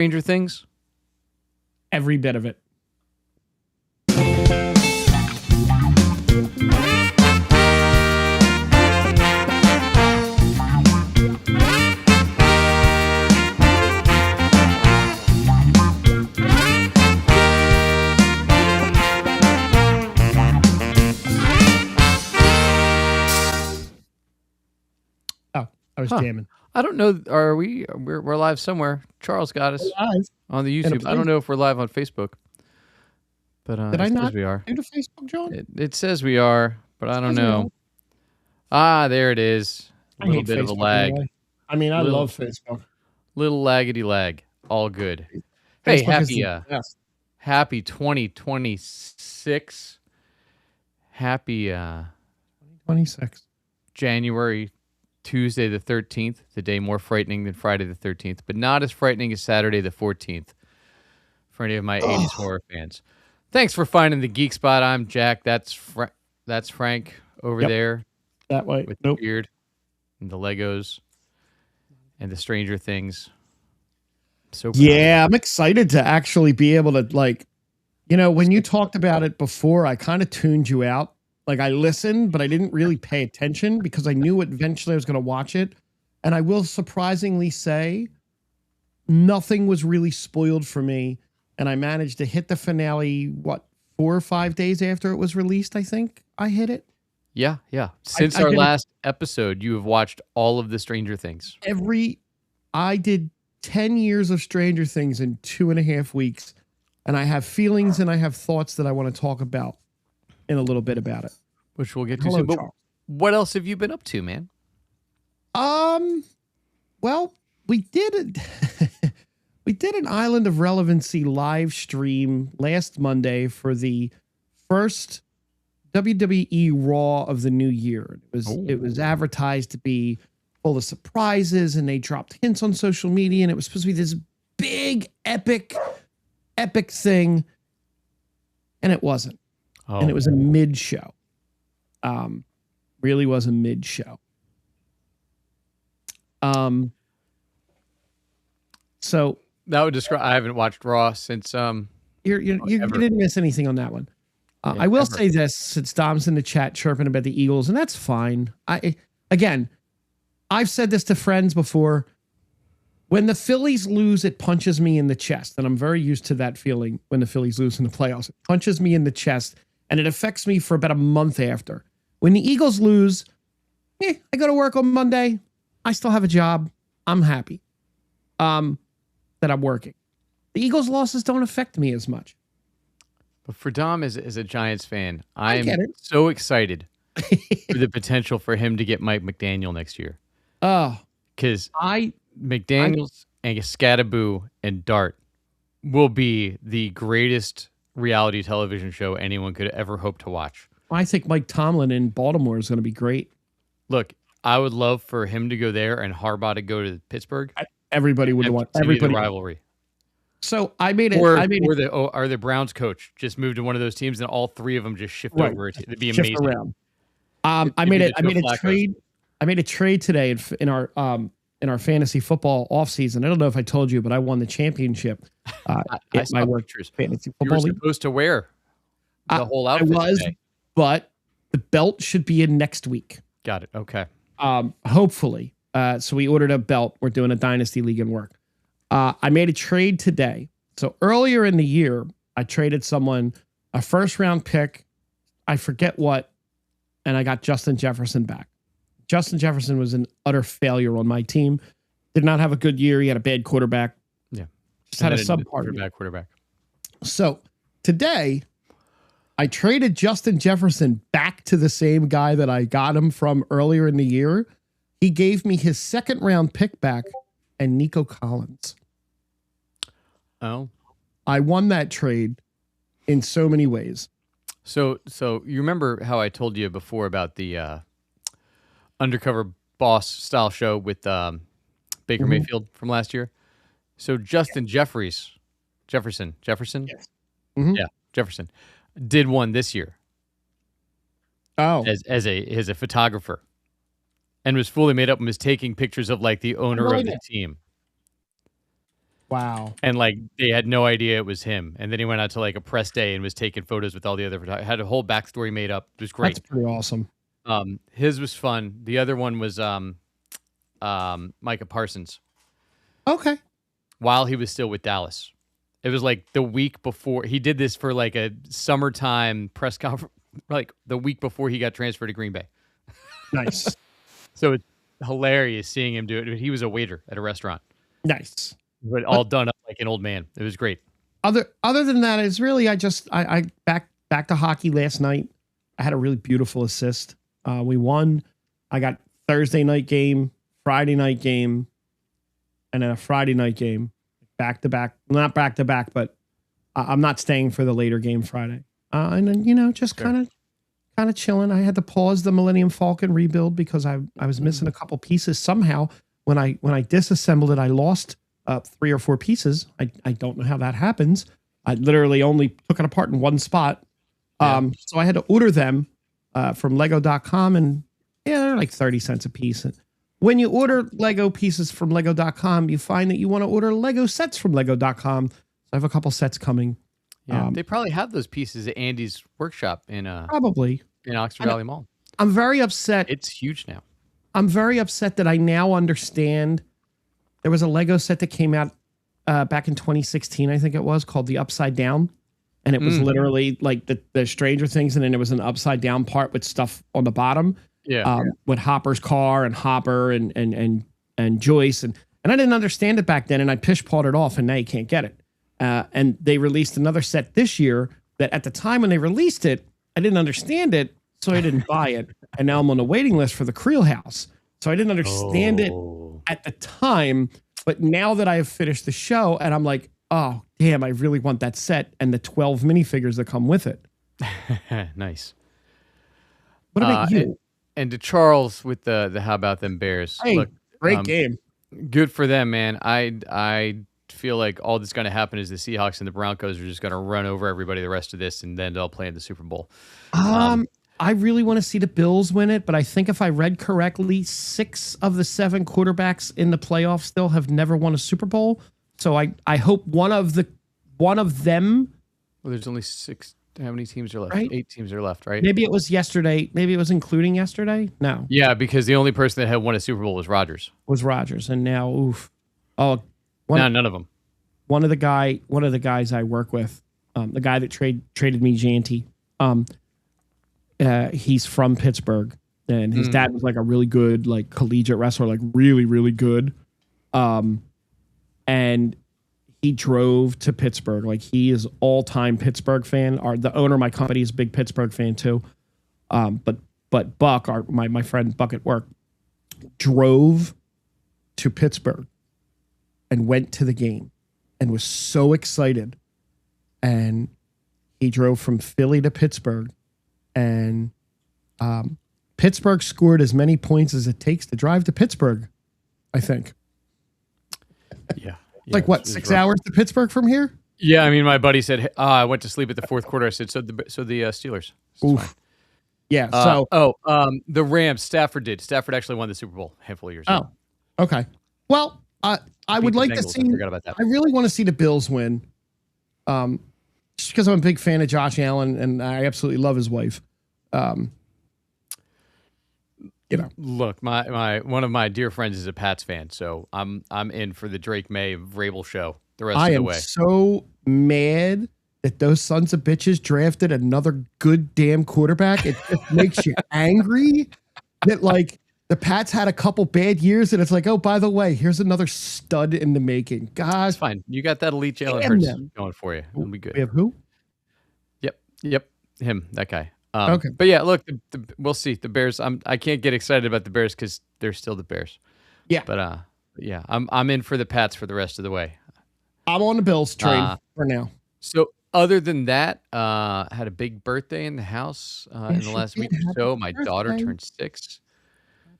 Stranger Things? Every bit of it. Oh, I was jamming. I don't know. Are we? We're live somewhere. Charles got us on the YouTube. I don't know if we're live on Facebook, but did I not? We are. Do the Facebook, John? It says we are, but I don't know. Ah, there it is. A little bit of a lag. Anyway. I mean, I love Facebook. Little laggedy lag. All good. Hey, happy 2026. Happy 26. January Tuesday the 13th, the day more frightening than Friday the 13th, but not as frightening as Saturday the 14th for any of my 80s horror fans. Thanks for finding the Geek Spot. I'm Jack. That's Frank over there. That way. With the beard and the Legos and the Stranger Things. So yeah, I'm excited to actually be able to, like, you know, when you talked about it before, I kind of tuned you out. Like, I listened, but I didn't really pay attention because I knew eventually I was going to watch it. And I will surprisingly say nothing was really spoiled for me. And I managed to hit the finale, 4 or 5 days after it was released, I think I hit it. Yeah. Since our last episode, you have watched all of the Stranger Things. I did 10 years of Stranger Things in 2.5 weeks. And I have feelings and I have thoughts that I want to talk about in a little bit about it. Which we'll get to soon. But what else have you been up to, man? Well, we did an Island of Relevancy live stream last Monday for the first WWE Raw of the new year. It was advertised to be full of surprises, and they dropped hints on social media, and it was supposed to be this big, epic thing, and it wasn't. And it was a mid-show. Really was a mid-show. So that would describe. I haven't watched Raw since. You didn't miss anything on that one. I will say this, since Dom's in the chat chirping about the Eagles, and that's fine. I've said this to friends before. When the Phillies lose, it punches me in the chest, and I'm very used to that feeling when the Phillies lose in the playoffs. It punches me in the chest. And it affects me for about a month after. When the Eagles lose, I go to work on Monday. I still have a job. I'm happy that I'm working. The Eagles' losses don't affect me as much. But for Dom, as a Giants fan, I'm so excited for the potential for him to get Mike McDaniel next year. Because McDaniels and Scattaboo and Dart will be the greatest reality television show anyone could ever hope to watch. I think Mike Tomlin in Baltimore is going to be great. Look, I would love for him to go there and Harbaugh to go to Pittsburgh. Everybody would want everybody the rivalry. So I made it. Or the Browns coach just moved to one of those teams, and all three of them just shift over. It'd be amazing. Around. I made a trade. I made a trade today in our fantasy football offseason. I don't know if I told you, but I won the championship at my work fantasy football. You were supposed to wear the whole outfit. I was, today. But the belt should be in next week. Got it. Okay. Hopefully. So we ordered a belt. We're doing a dynasty league in work. I made a trade today. So earlier in the year, I traded someone a first round pick. I forget what, and I got Justin Jefferson back. Justin Jefferson was an utter failure on my team. Did not have a good year. He had a bad quarterback. Yeah. Just had a subpar quarterback. So today, I traded Justin Jefferson back to the same guy that I got him from earlier in the year. He gave me his second round pick back and Nico Collins. Oh. I won that trade in so many ways. So you remember how I told you before about the undercover boss style show with Baker Mayfield from last year? So Justin Jefferson. Yes. Mm-hmm. Yeah, Jefferson did one this year. Oh, as a photographer, and was fully made up and was taking pictures of like the owner of the team. Wow. And like they had no idea it was him. And then he went out to like a press day and was taking photos with all the other photographers. Had a whole backstory made up. It was great. That's pretty awesome. His was fun. The other one was Micah Parsons. Okay. While he was still with Dallas. It was like the week before he did this for like a summertime press conference, like the week before he got transferred to Green Bay. Nice. So it's hilarious seeing him do it. He was a waiter at a restaurant. Nice. But all done up like an old man. It was great. Other than that, it's really I back to hockey last night. I had a really beautiful assist. We won. I got Thursday night game, Friday night game, and then a Friday night game. Back to back. Not back to back, but I'm not staying for the later game Friday. And then, just kind of chilling. I had to pause the Millennium Falcon rebuild because I was missing a couple pieces. Somehow when I disassembled it, I lost 3 or 4 pieces. I don't know how that happens. I literally only took it apart in one spot. So I had to order them from lego.com, and they're like 30 cents a piece. When you order Lego pieces from lego.com, you find that you want to order Lego sets from lego.com. So I have a couple sets coming. Yeah, they probably have those pieces at Andy's workshop in probably in Oxford Valley Mall. I'm very upset. It's huge now. I'm very upset that I now understand. There was a Lego set that came out back in 2016, I think it was, called the Upside Down. And it was literally like the Stranger Things, and then there was an upside down part with stuff on the bottom. With Hopper's car and Hopper and Joyce. And I didn't understand it back then, and I pish-pawed it off, and now you can't get it. And they released another set this year that at the time when they released it, I didn't understand it, so I didn't buy it. And now I'm on the waiting list for the Creel House. So I didn't understand it at the time, but now that I have finished the show, and I'm like, oh, damn, I really want that set and the 12 minifigures that come with it. Nice. What about you? And to Charles with the how about them Bears? Hey, look, great game. Good for them, man. I feel like all that's going to happen is the Seahawks and the Broncos are just going to run over everybody the rest of this, and then they'll play in the Super Bowl. I really want to see the Bills win it, but I think if I read correctly, 6 of the 7 quarterbacks in the playoffs still have never won a Super Bowl. So I hope one of them. Well, there's only 6. How many teams are left? Right? 8 teams are left, right? Maybe it was yesterday. Maybe it was including yesterday. No. Yeah, because the only person that had won a Super Bowl was Rodgers. And now, oof. Oh, none of them. One of the guys I work with, the guy that traded me Janty, he's from Pittsburgh, and his dad was like a really good like collegiate wrestler, like really, really good. And he drove to Pittsburgh. Like he is all-time Pittsburgh fan. The owner of my company is a big Pittsburgh fan too. But Buck, my friend Buck at work, drove to Pittsburgh and went to the game and was so excited. And he drove from Philly to Pittsburgh, and Pittsburgh scored as many points as it takes to drive to Pittsburgh, I think. Yeah. Like what, 6 hours to Pittsburgh from here? Yeah, I mean, my buddy said, I went to sleep at the fourth quarter. I said, so the Steelers. Oof. Yeah. The Rams, Stafford did. Stafford actually won the Super Bowl a handful of years ago. Oh, okay. Well, I would like to see. I forgot about that. I really want to see the Bills win. Just because I'm a big fan of Josh Allen and I absolutely love his wife. Look, my one of my dear friends is a Pats fan, so I'm in for the Drake May Vrabel show the rest of the way. I am so mad that those sons of bitches drafted another good damn quarterback. It just makes you angry that like the Pats had a couple bad years and it's like, oh, by the way, here's another stud in the making. God, it's fine. You got that elite Jalen Hurts going for you. It'll be good. We have who? Yep. Him, that guy. Okay. But yeah, look, we'll see. The Bears, I can't get excited about the Bears because they're still the Bears. Yeah. But yeah, I'm in for the Pats for the rest of the way. I'm on the Bills train for now. So other than that, had a big birthday in the house in the last week or so. My daughter turned 6.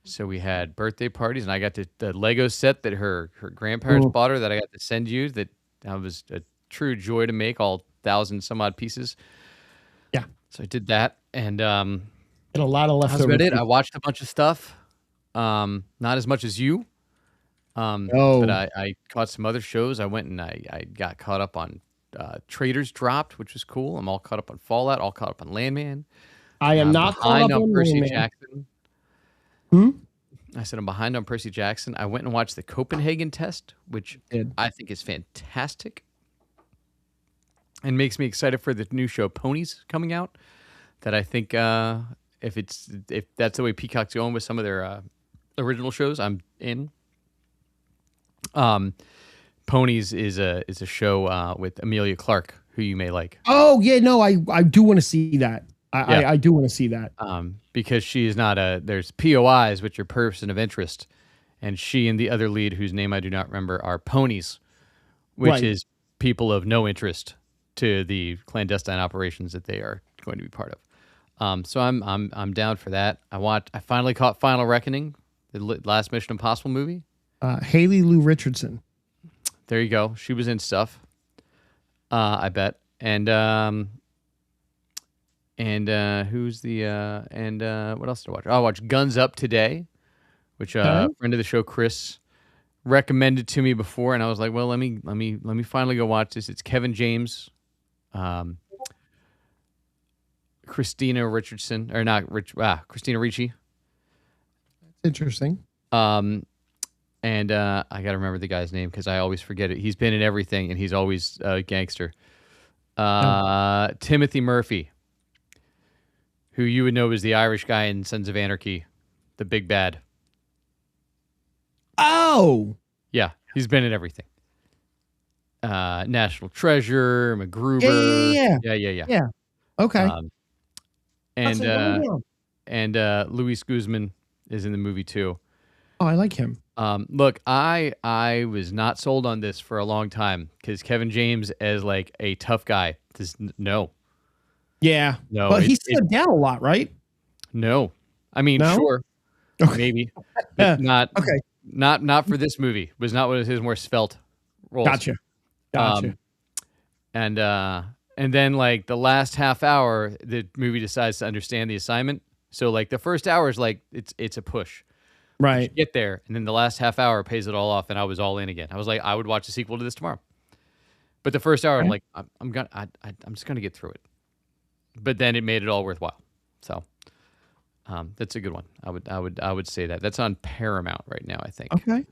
So we had birthday parties, and I got the Lego set that her grandparents bought her that I got to send you. That was a true joy to make, all 1,000 some odd pieces. Yeah. So I did that, and a lot of leftover. That's about it. I watched a bunch of stuff. Not as much as you, But I caught some other shows. I went and I got caught up on Traders Dropped, which was cool. I'm all caught up on Fallout, all caught up on Landman. I am not caught up on Percy Landman. Jackson. I said I'm behind on Percy Jackson. I went and watched the Copenhagen test, which I think is fantastic and makes me excited for the new show Ponies coming out. That I think if that's the way Peacock's going with some of their original shows, I'm in. Ponies is a show with Emilia Clarke, who you may like. Oh yeah, no, I do want to see that. I do want to see that. Because she is not there's POIs, which are person of interest, and she and the other lead, whose name I do not remember, are ponies, which is people of no interest to the clandestine operations that they are going to be part of. So I'm down for that. I finally caught Final Reckoning, the last Mission Impossible movie. Haley Lou Richardson. There you go. She was in stuff. I bet. And who's the what else did I watch? I watched Guns Up today, which a friend of the show, Chris, recommended to me before, and I was like, well, let me finally go watch this. It's Kevin James, Christina Richardson, or not Christina Ricci. That's interesting. And I got to remember the guy's name because I always forget it. He's been in everything, and he's always a gangster. Timothy Murphy, who you would know is the Irish guy in Sons of Anarchy, the big bad. Oh! Yeah, he's been in everything. National Treasure, MacGruber. Yeah. Okay. And Luis Guzman is in the movie too. Oh, I like him. Look, I was not sold on this for a long time because Kevin James as like a tough guy. No. Yeah. No. But he slowed down a lot, right? No. I mean, sure. Okay. Maybe. But not for this movie. It was not one of his more svelte roles. Gotcha. And then like the last half hour, the movie decides to understand the assignment. So like the first hour is like it's a push. Right. Get there, and then the last half hour pays it all off, and I was all in again. I was like, I would watch a sequel to this tomorrow. But the first hour, I'm like, I'm just gonna get through it. But then it made it all worthwhile. So that's a good one. I would say that. That's on Paramount right now, I think. Okay.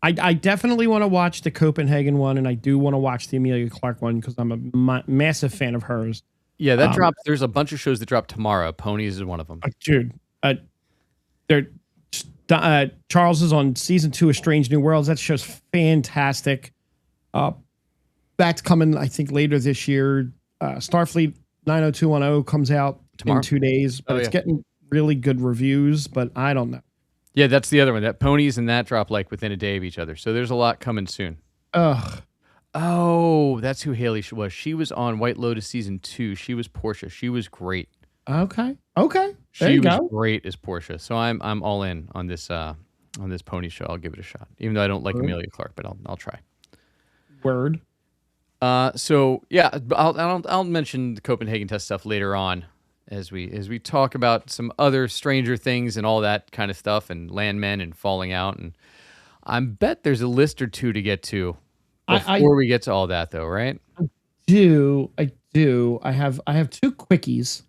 I definitely want to watch the Copenhagen one, and I do want to watch the Emilia Clarke one because I'm a massive fan of hers. Yeah, that drops. There's a bunch of shows that drop tomorrow. Ponies is one of them. Dude, Charles is on season 2 of Strange New Worlds. That show's fantastic. That's coming, I think, later this year. Starfleet 90210 comes out tomorrow in 2 days, but it's getting really good reviews, but I don't know. Yeah, that's the other one. That Ponies and that drop like within a day of each other. So there's a lot coming soon. Ugh. Oh, that's who Haley was. She was on White Lotus season 2. She was Portia. She was great. Okay. She was great as Portia. So I'm all in on this pony show. I'll give it a shot. Even though I don't like Emilia Clarke, but I'll try. Word. So yeah, I'll mention the Copenhagen test stuff later on as we talk about some other Stranger Things and all that kind of stuff and Landmen and Falling Out, and I bet there's a list or two to get to before we get to all that though, right? I do. I have 2 quickies.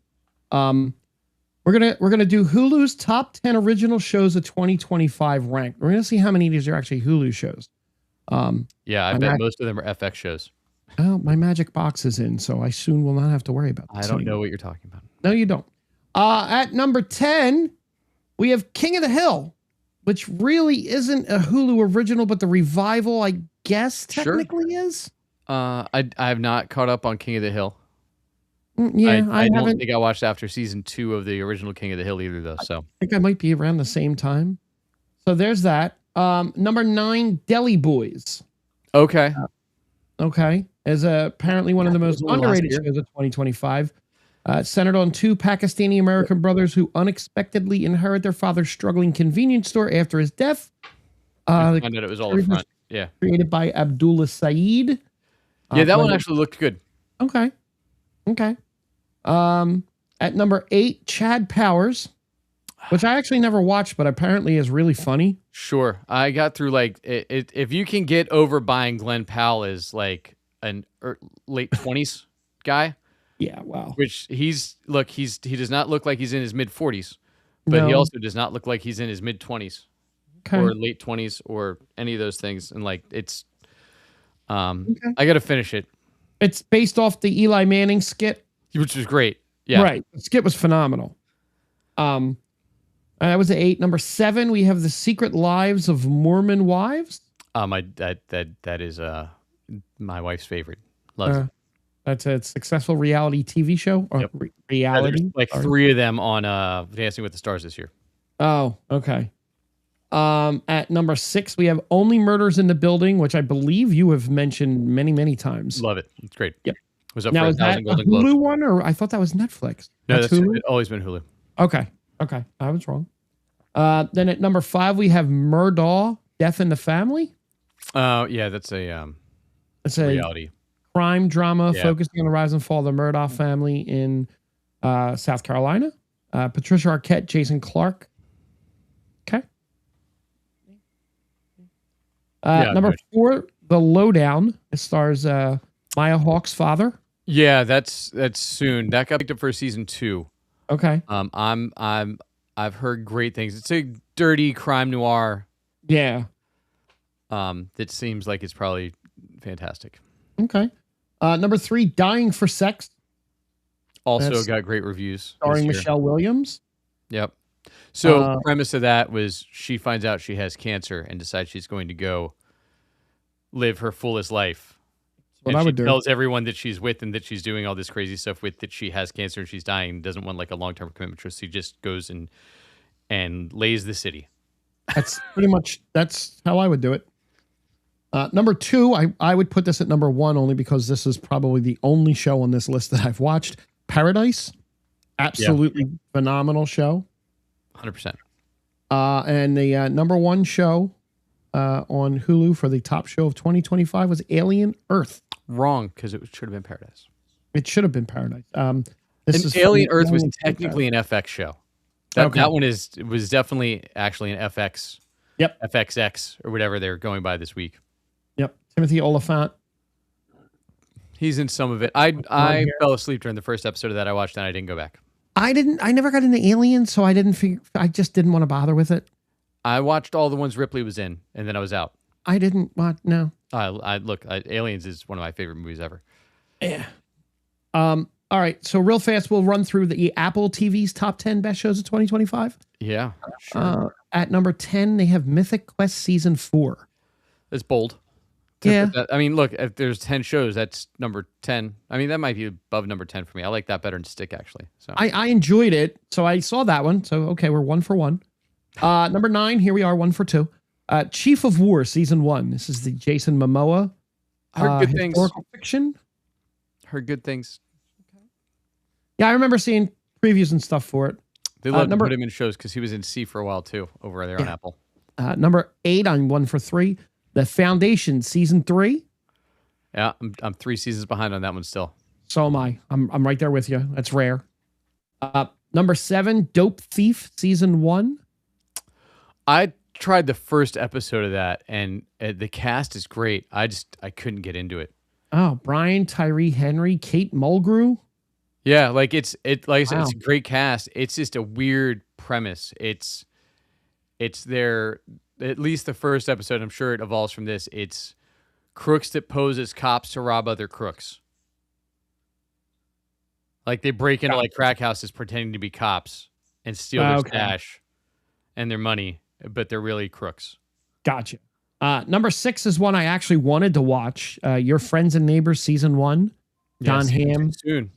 We're gonna do Hulu's top 10 original shows of 2025 ranked. We're gonna see how many of these are actually Hulu shows. Yeah, I bet most of them are FX shows. Oh, my magic box is in, so I soon will not have to worry about this. I don't know what you're talking about. No, you don't. At number 10, we have King of the Hill, which really isn't a Hulu original, but the revival, I guess, technically is. I have not caught up on King of the Hill. Yeah, I don't think I watched after season 2 of the original King of the Hill either, though. So I think I might be around the same time. So there's that. Number 9, Deli Boys. Okay. Is apparently one of the most underrated shows of 2025. Centered on 2 Pakistani American brothers who unexpectedly inherit their father's struggling convenience store after his death. I found out it was all a front. Yeah. Created by Abdullah Saeed. Yeah, that one actually looked good. Okay. At number 8, Chad Powers. which I actually never watched, but apparently is really funny. Sure. I got through like if you can get over buying Glenn Powell as like an late 20s guy. Yeah, wow. Which he does not look like he's in his mid 40s, but he No. also does not look like he's in his mid 20s or late 20s or any of those things. And like it's I got to finish it. It's based off the Eli Manning skit, which was great. Yeah. Right. The skit was phenomenal. That was 8. Number 7, we have The Secret Lives of Mormon Wives. That is my wife's favorite. Loves it. That's a successful reality TV show. Or yep. Reality. Like 3 of them on Dancing with the Stars this year. Oh, okay. At number 6, we have Only Murders in the Building, which I believe you have mentioned many, many times. Love it. It's great. Yep. Was up now, for is that a Hulu one, or I thought that was Netflix? No, that's Hulu? It's always been Hulu. Okay. I was wrong. Then at number 5, we have Murdaugh, Death in the Family. Yeah, that's a reality crime drama focusing on the rise and fall of the Murdaugh family in South Carolina. Patricia Arquette, Jason Clarke. Okay. Number 4, The Lowdown. It stars Maya Hawke's father. Yeah, that's soon. That got picked up for season 2. Okay. I've heard great things. It's a dirty crime noir. Yeah. That seems like it's probably fantastic. Okay. Number 3, Dying for Sex. Also got great reviews. Starring Michelle Williams. Yep. So the premise of that was she finds out she has cancer and decides she's going to go live her fullest life. What I would do. Tells everyone that she's with and that she's doing all this crazy stuff with, that she has cancer and she's dying and doesn't want like a long-term commitment. So she just goes and lays the city. That's pretty much, that's how I would do it. Number 2, I would put this at number 1 only because this is probably the only show on this list that I've watched. Paradise. Absolutely phenomenal show. 100%. And the number 1 show on Hulu for the top show of 2025 was Alien Earth. Wrong, because it should have been Paradise. It should have been Paradise. This is Alien Earth was technically an FX show. That one was definitely actually an FX. Yep. FXX or whatever they're going by this week. Yep. Timothy Oliphant. He's in some of it. I fell asleep during the first episode of that I watched and I didn't go back. I never got into Alien, so I just didn't want to bother with it. I watched all the ones Ripley was in, and then I was out. I didn't watch, no. Aliens is one of my favorite movies ever. Yeah. All right, so real fast, we'll run through the Apple TV's top 10 best shows of 2025. Yeah, sure. At number 10, they have Mythic Quest Season 4. It's bold. Yeah. I mean, look, if there's 10 shows, that's number 10. I mean, that might be above number 10 for me. I like that better than Stick, actually. So I enjoyed it, so I saw that one. So, okay, we're 1 for 1. Number 9, here we are, 1 for 2. Chief of War Season 1. This is the Jason Momoa heard good things. Historical fiction. Heard good things. Okay. Yeah, I remember seeing previews and stuff for it. They love to put him in shows because he was in C for a while too, over there on Apple. Number 8, I'm 1 for 3. The Foundation Season 3. Yeah, I'm 3 seasons behind on that one still. So am I. I'm right there with you. That's rare. Number 7, Dope Thief Season 1. I tried the first episode of that, and the cast is great. I couldn't get into it. Oh, Brian Tyree Henry, Kate Mulgrew. Yeah, like like I said, it's a great cast. It's just a weird premise. It's their, at least the first episode, I'm sure it evolves from this. It's crooks that pose as cops to rob other crooks. Like they break into like crack houses pretending to be cops and steal their cash and their money, but they're really crooks. Gotcha. Number 6 is one I actually wanted to watch. Your Friends and Neighbors Season 1. John Hamm. Soon.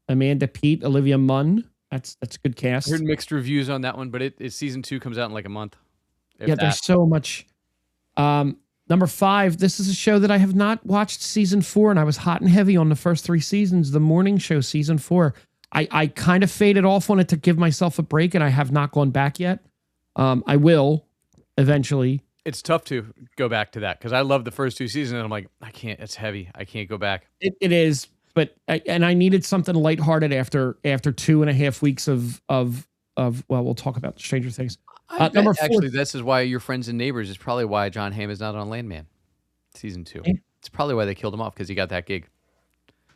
Amanda Peet, Olivia Munn. That's a good cast. I heard mixed reviews on that one, but it's Season 2 comes out in like a month. There's so much. Number 5, this is a show that I have not watched Season 4, and I was hot and heavy on the first 3 seasons. The Morning Show Season 4. I kind of faded off on it to give myself a break, and I have not gone back yet. I will eventually. It's tough to go back to that because I love the first 2 seasons, and I'm like, I can't. It's heavy. I can't go back. It is, but I needed something lighthearted after 2.5 weeks of well, we'll talk about Stranger Things. I bet, number 4. Actually, this is why Your Friends and Neighbors is probably why John Hamm is not on Landman season 2. Yeah. It's probably why they killed him off, because he got that gig.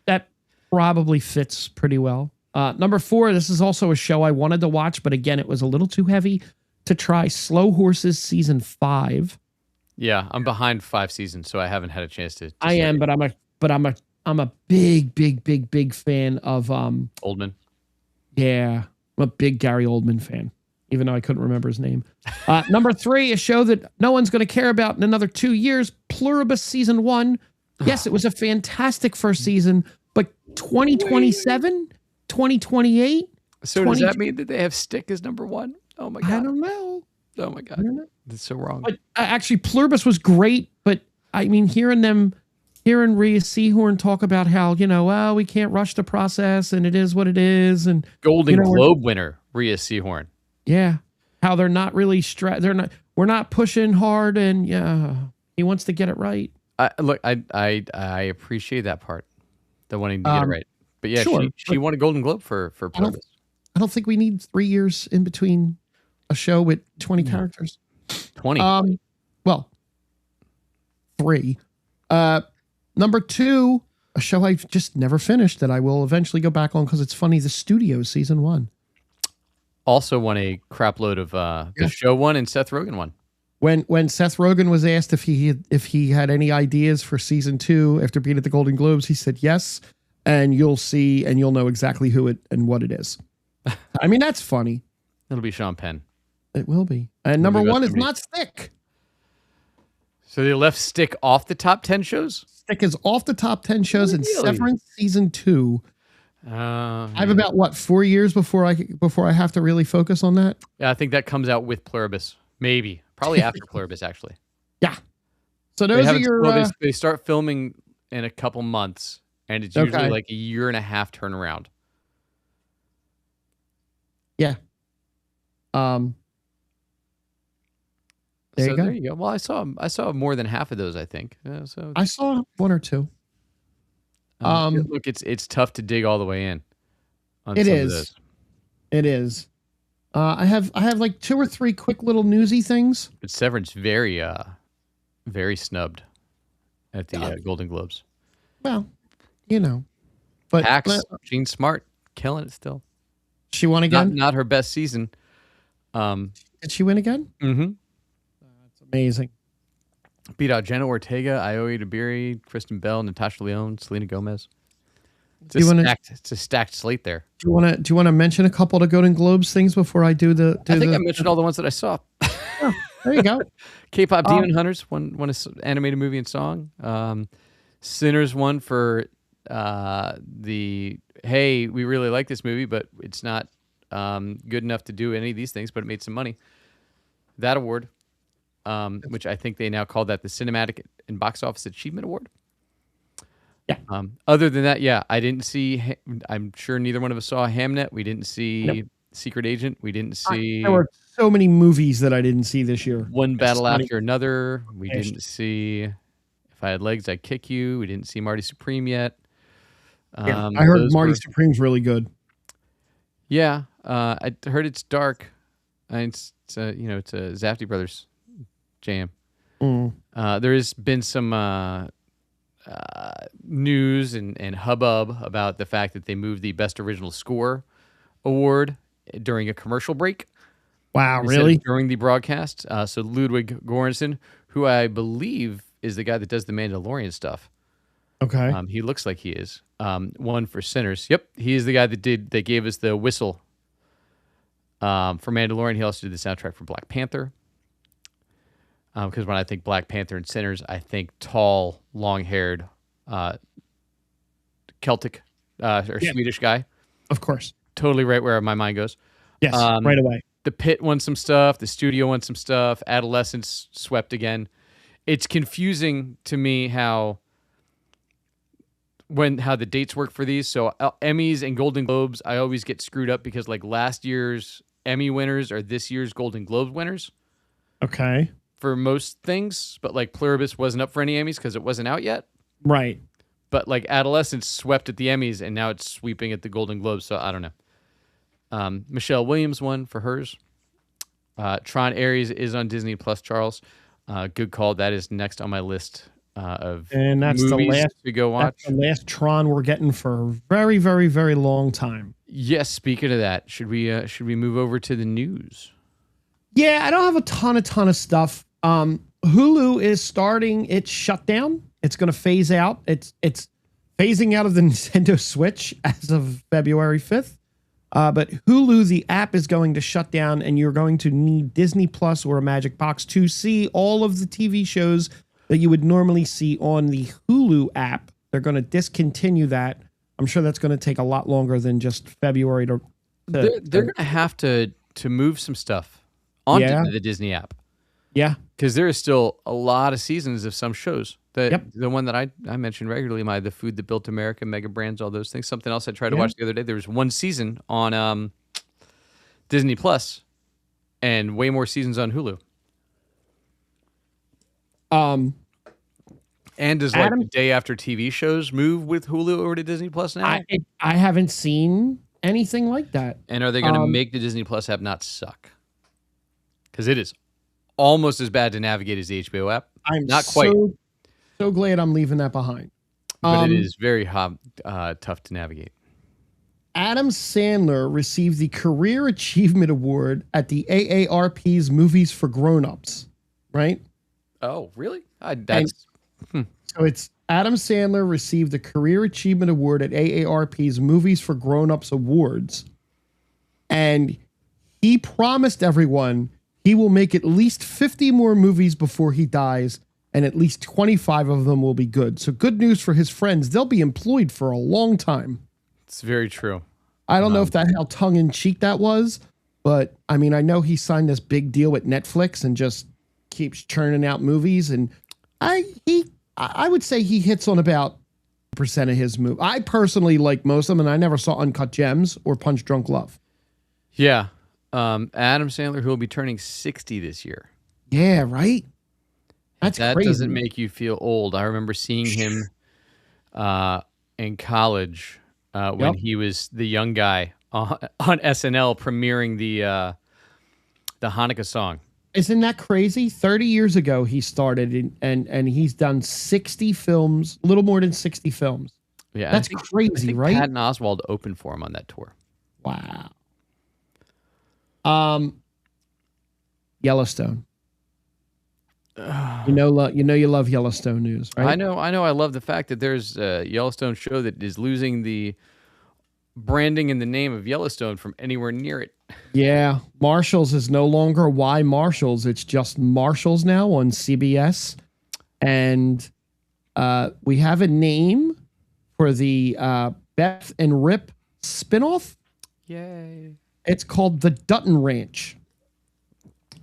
That probably fits pretty well. Number 4, this is also a show I wanted to watch, but again, it was a little too heavy to try. Slow Horses season 5. Yeah, I'm behind 5 seasons, so I haven't had a chance to I am, but I'm a big fan of Oldman. Yeah, I'm a big Gary Oldman fan, even though I couldn't remember his name. Number 3, a show that no one's going to care about in another 2 years, Pluribus season 1. Yes, it was a fantastic first season, but 2027, 2028. So does that mean that they have Stick as number 1? Oh my God. I don't know. Oh my God. I don't know. That's so wrong. But actually, Pluribus was great, but I mean, hearing Rhea Seehorn talk about how, well, we can't rush the process and it is what it is. And Golden Globe winner, Rhea Seehorn. Yeah. How they're not really we're not pushing hard, and he wants to get it right. Look, I appreciate that part, the wanting to get it right. But yeah, sure, she won a Golden Globe for Pluribus. I don't think we need 3 years in between a show with 20 characters. 20. Well, 3. Number 2, a show I've just never finished that I will eventually go back on because it's funny. The Studio season 1 also won a crap load of the show won and Seth Rogen won. When Seth Rogen was asked if he had any ideas for season 2 after being at the Golden Globes, he said yes, and you'll see and you'll know exactly who it and what it is. I mean, that's funny. It'll be Sean Penn. It will be. And number 1 is not Stick. So they left Stick off the top 10 shows? Stick is off the top 10 shows in Severance season 2. I have about 4 years before I have to really focus on that. Yeah, I think that comes out with Pluribus. Maybe. Probably after Pluribus, actually. Yeah. So those are your... they start filming in a couple months, and it's usually like a year and a half turnaround. Yeah. There you go. Well, I saw more than half of those, I think. So I saw 1 or 2. Look, it's tough to dig all the way in. It is. It is. I have like 2 or 3 quick little newsy things. But Severance very snubbed at the Golden Globes. Well, but Jean Smart killing it still. She won again. Not her best season. Did she win again? Mm-hmm. That's amazing. Beat out Jenna Ortega, Aoi Dabiri, Kristen Bell, Natasha Lyonne, Selena Gomez. It's a stacked slate there. Do you want to mention a couple of Golden Globes things before I do the? I think I mentioned all the ones that I saw. Oh, there you go. K-pop Demon Hunters won an animated movie and song. Sinners won for the hey, we really like this movie, but it's not good enough to do any of these things, but it made some money. That award. Which I think they now call that the Cinematic and Box Office Achievement Award. Yeah. Other than that, I didn't see. I'm sure neither one of us saw Hamnet. We didn't see Secret Agent. We didn't see. There were so many movies that I didn't see this year. One Battle After Another. We didn't see If I Had Legs, I'd Kick You. We didn't see Marty Supreme yet. I heard Marty Supreme's really good. Yeah, I heard it's dark. It's a Zafty Brothers jam. There has been some news and hubbub about the fact that they moved the Best Original Score award during a commercial break. Wow, really? During the broadcast. So Ludwig Göransson, who I believe is the guy that does the Mandalorian stuff. Okay. He looks like he is. One for Sinners. Yep, he is the guy that gave us the whistle for Mandalorian. He also did the soundtrack for Black Panther. Because when I think Black Panther and Sinners, I think tall, long-haired, Celtic or Swedish guy. Of course. Totally right where my mind goes. Yes, right away. The Pit won some stuff. The Studio won some stuff. Adolescence swept again. It's confusing to me how the dates work for these. So Emmys and Golden Globes, I always get screwed up because like last year's Emmy winners are this year's Golden Globe winners. Okay. For most things, but like Pluribus wasn't up for any Emmys because it wasn't out yet. Right. But like Adolescence swept at the Emmys and now it's sweeping at the Golden Globes. So I don't know. Michelle Williams won for hers. Tron Ares is on Disney Plus, Charles. Good call. That is next on my list of and that's movies the last, to go watch. That's the last Tron we're getting for a very, very, very long time. Yes, speaking of that, should we move over to the news? Yeah, I don't have a ton of stuff. Hulu is starting its shutdown. It's going to phase out. It's phasing out of the Nintendo Switch as of February 5th. But Hulu, the app, is going to shut down, and you're going to need Disney Plus or a Magic Box to see all of the TV shows that you would normally see on the Hulu app. They're going to discontinue that. I'm sure that's going to take a lot longer than just February to they're going to have to move some stuff onto the Disney app. Yeah. Because there is still a lot of seasons of some shows. The one that I mention regularly, The Food That Built America, Mega Brands, all those things. Something else I tried to watch the other day. There was one season on Disney Plus and way more seasons on Hulu. And does Adam, like the day after TV shows move with Hulu over to Disney Plus now? I haven't seen anything like that. And are they going to make the Disney Plus app not suck? Because it is almost as bad to navigate as the HBO app. I'm not quite. So glad I'm leaving that behind. But it is very tough to navigate. Adam Sandler received the Career Achievement Award at the AARP's Movies for Grown-Ups, right? Oh, really? So it's Adam Sandler received the Career Achievement Award at AARP's Movies for Grown-Ups Awards. And he promised everyone he will make at least 50 more movies before he dies, and at least 25 of them will be good. So good news for his friends. They'll be employed for a long time. It's very true. I don't know if that's how tongue-in-cheek that was, but I mean, I know he signed this big deal with Netflix and just keeps churning out movies, and I would say he hits on about % of his movie. I personally like most of them, and I never saw Uncut Gems or Punch Drunk Love. Yeah. Adam Sandler, who will be turning 60 this year. Yeah, right? That crazy. Doesn't make you feel old. I remember seeing him in college when he was the young guy on SNL premiering the Hanukkah song. Isn't that crazy? 30 years ago he started, and he's done 60 films, a little more than 60 films. Yeah, that's crazy, right? Patton Oswalt opened for him on that tour. Wow. Yellowstone. You know you love Yellowstone news, right? I know. I love the fact that there's a Yellowstone show that is losing the branding and the name of Yellowstone from anywhere near it. Yeah, Marshalls is no longer Why Marshalls. It's just Marshalls now on CBS, and we have a name for the Beth and Rip spinoff. Yay! It's called the Dutton Ranch.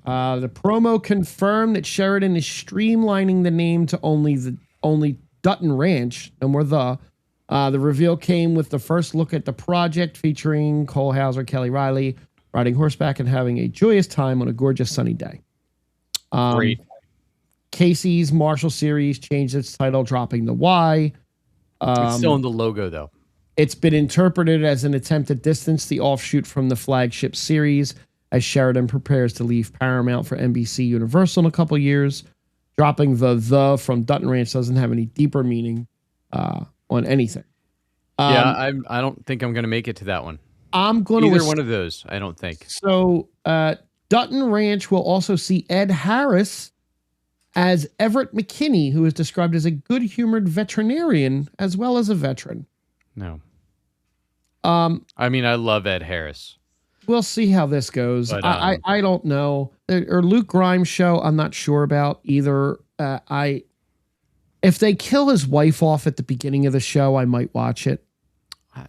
The promo confirmed that Sheridan is streamlining the name to only Dutton Ranch, no more the. The reveal came with the first look at the project, featuring Cole Hauser, Kelly Riley riding horseback and having a joyous time on a gorgeous sunny day. Great. Casey's Marshall series changed its title, dropping the Y. It's still in the logo, though. It's been interpreted as an attempt to distance the offshoot from the flagship series, as Sheridan prepares to leave Paramount for NBC Universal in a couple years. Dropping the from Dutton Ranch doesn't have any deeper meaning on anything. I don't think I'm going to make it to that one. I'm going either one of those. I don't think so. Dutton Ranch will also see Ed Harris as Everett McKinney, who is described as a good-humored veterinarian as well as a veteran. No. I mean, I love Ed Harris. We'll see how this goes. But, I don't know. Or Luke Grimes show, I'm not sure about either. If they kill his wife off at the beginning of the show, I might watch it. I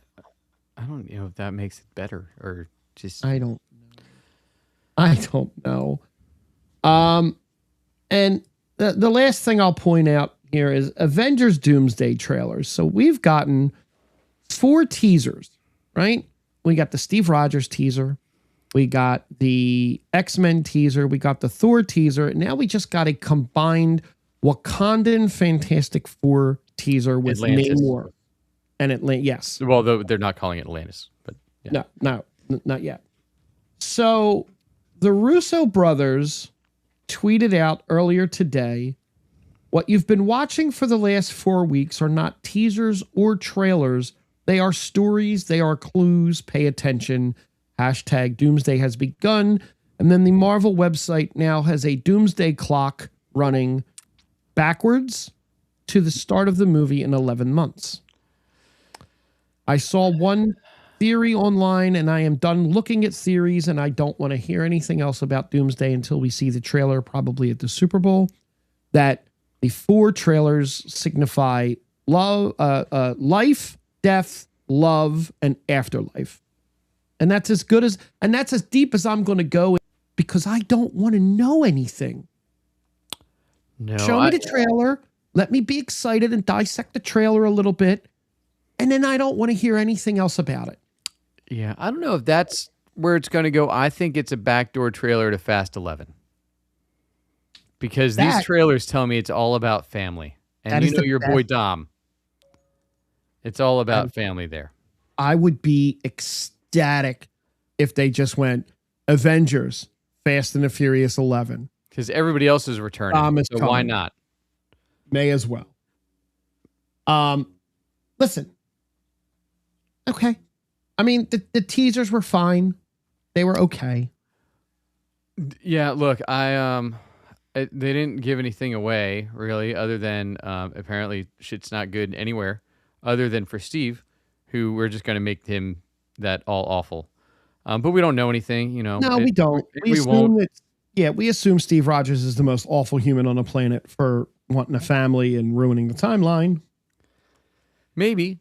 don't know if that makes it better or just. I don't know. And the last thing I'll point out here is Avengers Doomsday trailers. So we've gotten 4 teasers, right? We got the Steve Rogers teaser. We got the X-Men teaser. We got the Thor teaser. And now we just got a combined Wakandan Fantastic Four teaser with Atlantis. Namor and Atlantis. Yes. Well, they're not calling it Atlantis, but yeah. No. Not yet. So the Russo brothers tweeted out earlier today, what you've been watching for the last 4 weeks are not teasers or trailers. They are stories. They are clues. Pay attention. Hashtag Doomsday has begun. And then the Marvel website now has a Doomsday clock running backwards to the start of the movie in 11 months. I saw one theory online, and I am done looking at theories, and I don't want to hear anything else about Doomsday until we see the trailer, probably at the Super Bowl, that the 4 trailers signify love, life, death, love, and afterlife. And that's as good as, and that's as deep as I'm going to go, because I don't want to know anything. No, Show me the trailer. Let me be excited and dissect the trailer a little bit. And then I don't want to hear anything else about it. Yeah, I don't know if that's where it's going to go. I think it's a backdoor trailer to Fast 11. Because these trailers tell me it's all about family. And you know your boy Dom. It's all about family there. I would be ecstatic if they just went Avengers, Fast and the Furious 11. Because everybody else is returning. So why not? May as well. Listen. Okay. I mean, the teasers were fine. They were okay. Yeah, look, they didn't give anything away, really, other than apparently shit's not good anywhere, other than for Steve, who we're just going to make him that all awful. But we don't know anything, you know. No, we don't. We assume that, yeah, we assume Steve Rogers is the most awful human on the planet for wanting a family and ruining the timeline. Maybe,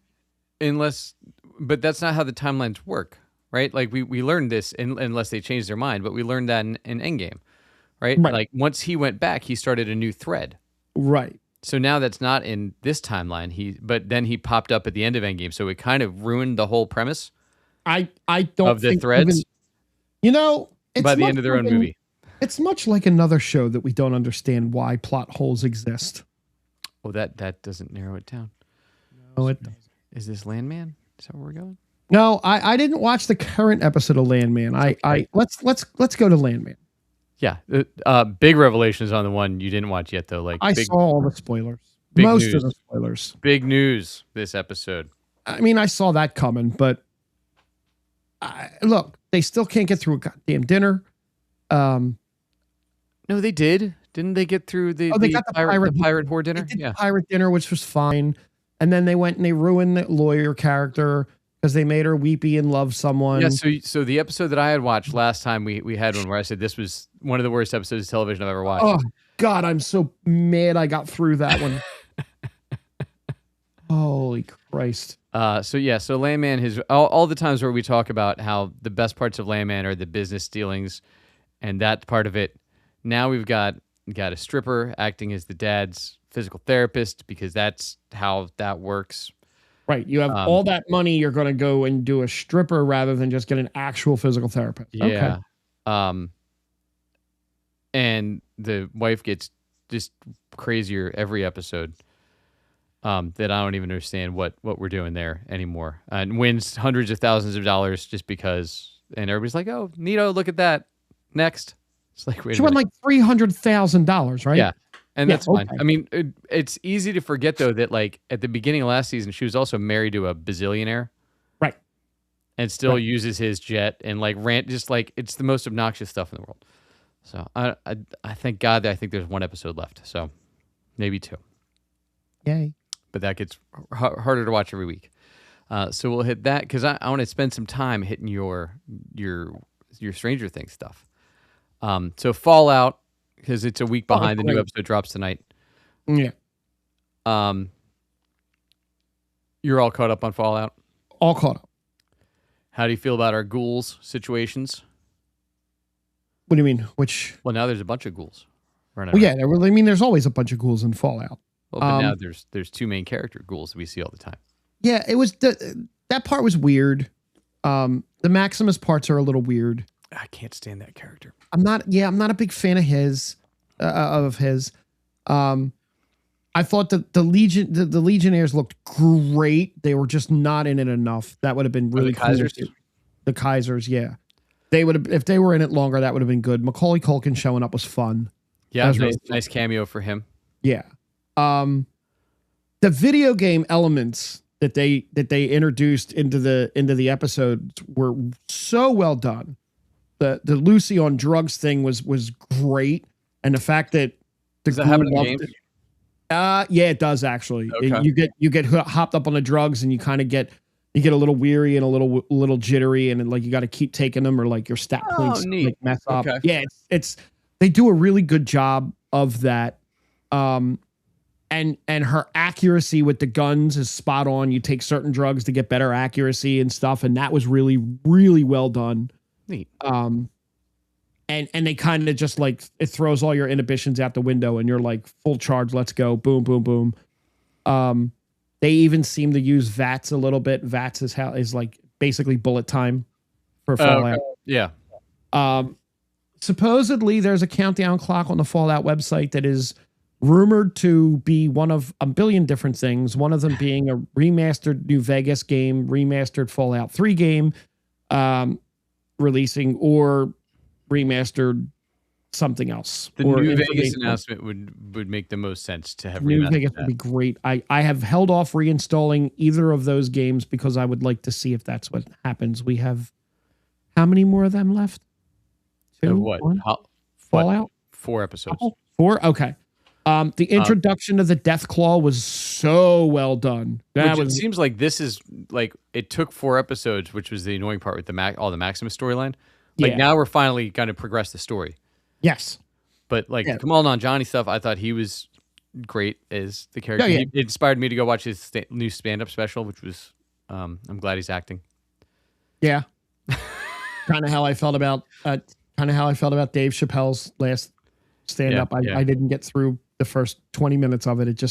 but that's not how the timelines work, right? Like we learned this unless they changed their mind, but we learned that in Endgame, right? Like once he went back, he started a new thread. Right. So now that's not in this timeline. But then he popped up at the end of Endgame, so it kind of ruined the whole premise. I don't of the threads. It's by the end of their own movie. It's much like another show that we don't understand why plot holes exist. Well, that doesn't narrow it down. No, it doesn't. Is this Landman? Is that where we're going? No, I didn't watch the current episode of Landman. Let's go to Landman. Yeah, big revelations on the one you didn't watch yet, though. Like I saw all the spoilers, most of the spoilers. Big news this episode. I mean, I saw that coming, but look, they still can't get through a goddamn dinner. No, they did. Didn't they get through the pirate whore dinner? Yeah, pirate dinner, which was fine. And then they went and they ruined the lawyer character because they made her weepy and love someone. Yeah, so the episode that I had watched last time, we had one where I said this was one of the worst episodes of television I've ever watched. Oh, God, I'm so mad I got through that one. Holy Christ. So Landman, all the times where we talk about how the best parts of Landman are the business dealings and that part of it. Now we've got a stripper acting as the dad's physical therapist because that's how that works. Right. You have all that money. You're going to go and do a stripper rather than just get an actual physical therapist. Yeah. Okay. And the wife gets just crazier every episode. That I don't even understand what we're doing there anymore. And wins hundreds of thousands of dollars just because. And everybody's like, oh, neato, look at that. Next. It's like, she won like $300,000, right? Yeah. And that's fine. I mean, it's easy to forget, though, that like at the beginning of last season, she was also married to a bazillionaire. Right. And still uses his jet and like just like it's the most obnoxious stuff in the world. So I thank God that I think there's one episode left. So maybe 2. Yay. But that gets harder to watch every week. So we'll hit that because I want to spend some time hitting your Stranger Things stuff. So Fallout, because it's a week behind. The new episode drops tonight. Yeah. You're all caught up on Fallout? All caught up. How do you feel about our ghouls situations? What do you mean? Which? Well, now there's a bunch of ghouls. Well, yeah. I mean, there's always a bunch of ghouls in Fallout. Well, but now there's 2 main character ghouls that we see all the time. Yeah, it was that part was weird. The Maximus parts are a little weird. I can't stand that character. I'm not a big fan of his. I thought that the Legionnaires looked great. They were just not in it enough. That would have been really cool. the Kaisers, yeah. They would have, if they were in it longer, that would have been good. Macaulay Culkin showing up was fun. Yeah, nice cameo for him. Yeah. The video game elements that they introduced into the episodes were so well done. The Lucy on drugs thing was great, and the fact that does that happen in the game? Yeah, it does actually. Okay. You get hopped up on the drugs, and you kind of get a little weary and a little jittery, and like you got to keep taking them, or like your stat points like mess up. Okay. Yeah, it's they do a really good job of that. And her accuracy with the guns is spot on. You take certain drugs to get better accuracy and stuff, and that was really, really well done. Neat. And they kind of just like, it throws all your inhibitions out the window, and you're like full charge. Let's go. Boom, boom, boom. They even seem to use VATS a little bit. VATS is like basically bullet time for Fallout. Yeah. Supposedly there's a countdown clock on the Fallout website that is rumored to be one of a billion different things. One of them being a remastered New Vegas game, remastered Fallout 3 game, releasing, or remastered something else. The New Vegas announcement would make the most sense to have. New Vegas would be great. I have held off reinstalling either of those games because I would like to see if that's what happens. We have how many more of them left? Two? What? Fallout? 4 episodes. 4? Okay. The introduction of the Death Claw was so well done. It seems like this is like, it took 4 episodes, which was the annoying part with all the Maximus storyline. Like now we're finally going to progress the story. Yes. But like Kamal Nanjiani stuff, I thought he was great as the character. It inspired me to go watch his new stand-up special, which was, I'm glad he's acting. Yeah. Kind of how I felt about Dave Chappelle's last stand-up. I didn't get through the first 20 minutes of it.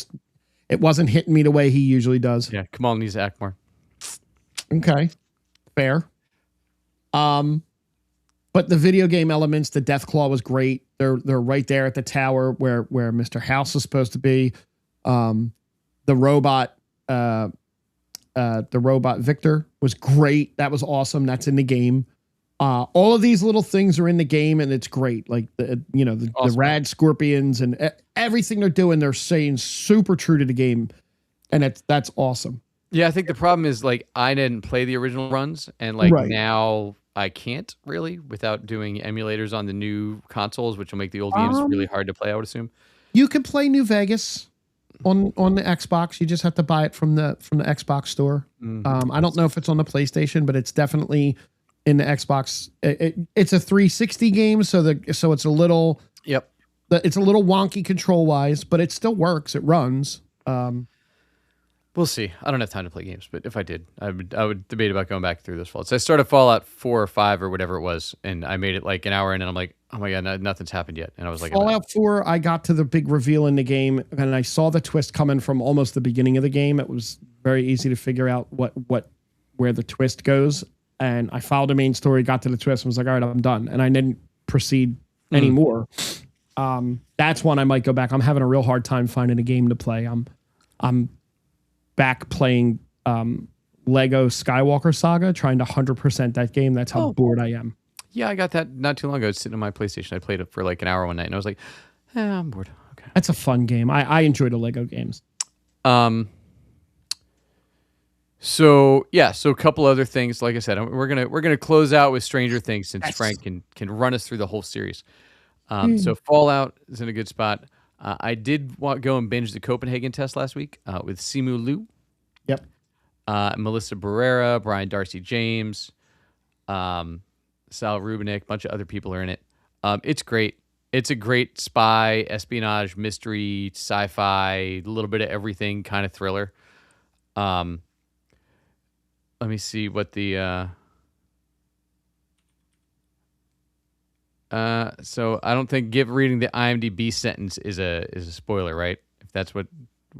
It wasn't hitting me the way he usually does. Yeah, Kamal needs to act more. Okay. Fair. But the video game elements, the Death Claw was great. They're right there at the tower where Mr. House is supposed to be. The robot Victor was great. That was awesome. That's in the game. All of these little things are in the game, and it's great. Like the rad scorpions and everything they're doing, they're saying super true to the game, and that's awesome. Yeah, I think the problem is like I didn't play the original runs, and like now I can't really without doing emulators on the new consoles, which will make the old games really hard to play, I would assume. You can play New Vegas on the Xbox. You just have to buy it from the Xbox store. I don't know if it's on the PlayStation, but it's definitely in the Xbox. It's a 360 game, so it's a little it's a little wonky control wise, but it still works. It runs. We'll see. I don't have time to play games, but if I did, I would debate about going back through those Fallouts. I started Fallout 4 or 5 or whatever it was, and I made it like an hour in, and I'm like, oh my god, nothing's happened yet. And I was like, Fallout 4, I got to the big reveal in the game, and I saw the twist coming from almost the beginning of the game. It was very easy to figure out where the twist goes, and I followed the main story, got to the twist, and was like, all right, I'm done, and I didn't proceed anymore. That's one I might go back. I'm having a real hard time finding a game to play. I'm back playing Lego Skywalker Saga, trying to 100% that game. That's how bored I am. Yeah, I got that not too long ago. It's sitting on my PlayStation. I played it for like an hour one night, and I was like, I'm bored. Okay. That's a fun game. I enjoy the Lego games. So a couple other things. Like I said, we're gonna close out with Stranger Things since Frank can run us through the whole series. So Fallout is in a good spot. I did go and binge the Copenhagen test last week with Simu Liu. Yep. Melissa Barrera, Brian Darcy James, Sal Rubinek, a bunch of other people are in it. It's great. It's a great spy, espionage, mystery, sci-fi, a little bit of everything kind of thriller. Let me see what the... so I don't think reading the IMDb sentence is a spoiler, right? If that's what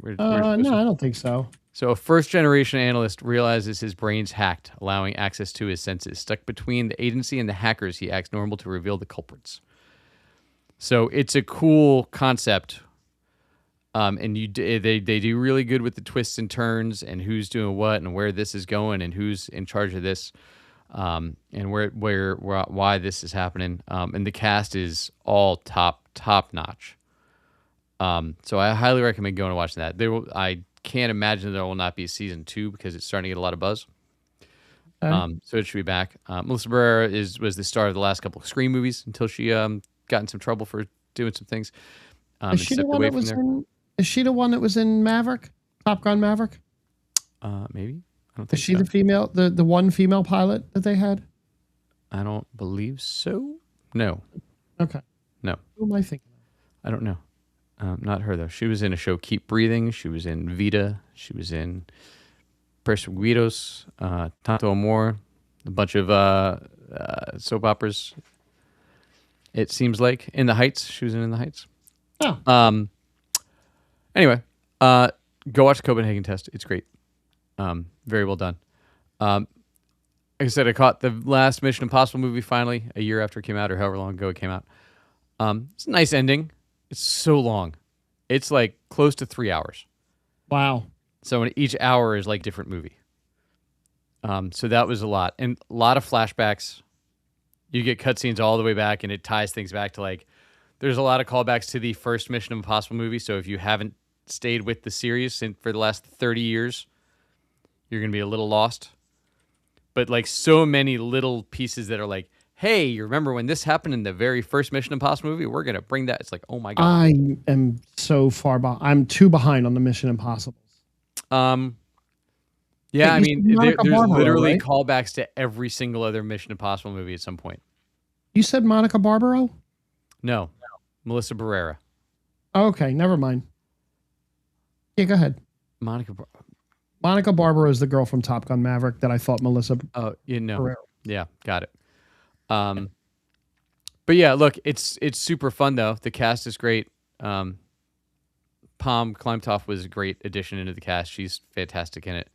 we're no, I don't think so. So a first-generation analyst realizes his brain's hacked, allowing access to his senses. Stuck between the agency and the hackers, he acts normal to reveal the culprits. So it's a cool concept, and they do really good with the twists and turns and who's doing what and where this is going and who's in charge of this. and why this is happening. And the cast is all top notch. So I highly recommend going and watching that. I can't imagine there will not be a season 2 because it's starting to get a lot of buzz. So it should be back. Melissa Barrera was the star of the last couple of Scream movies until she got in some trouble for doing some things. Is she the one that was in? Is she the one that was in Maverick? Top Gun Maverick? Maybe. I don't think. Is she the female? The one female pilot that they had? I don't believe so. No. Okay. No. Who am I thinking of? I don't know. Not her though. She was in a show, Keep Breathing. She was in Vita. She was in Perseguidos, Tanto Amor, a bunch of soap operas. It seems like In the Heights. She was in The Heights. Oh. Anyway, go watch the Copenhagen Test. It's great. Very well done. Like I said, I caught the last Mission Impossible movie finally a year after it came out, or however long ago it came out. It's a nice ending. It's so long. It's like close to 3 hours. Wow. So each hour is like a different movie. So that was a lot. And a lot of flashbacks. You get cutscenes all the way back, and it ties things back to like, there's a lot of callbacks to the first Mission Impossible movie. So if you haven't stayed with the series for the last 30 years, you're going to be a little lost. But like so many little pieces that are like, hey, you remember when this happened in the very first Mission Impossible movie? We're going to bring that. It's like, oh my God. I am so far behind. I'm too behind on the Mission Impossibles. Yeah, I mean, there's literally right? callbacks to every single other Mission Impossible movie at some point. You said Monica Barbaro? No. Melissa Barrera. Oh, okay, never mind. Yeah, go ahead. Monica Barbaro is the girl from Top Gun Maverick that I thought Melissa. Oh, you know. Barrera. Yeah, got it. But yeah, look, it's super fun though. The cast is great. Pom Klimtoff was a great addition into the cast. She's fantastic in it.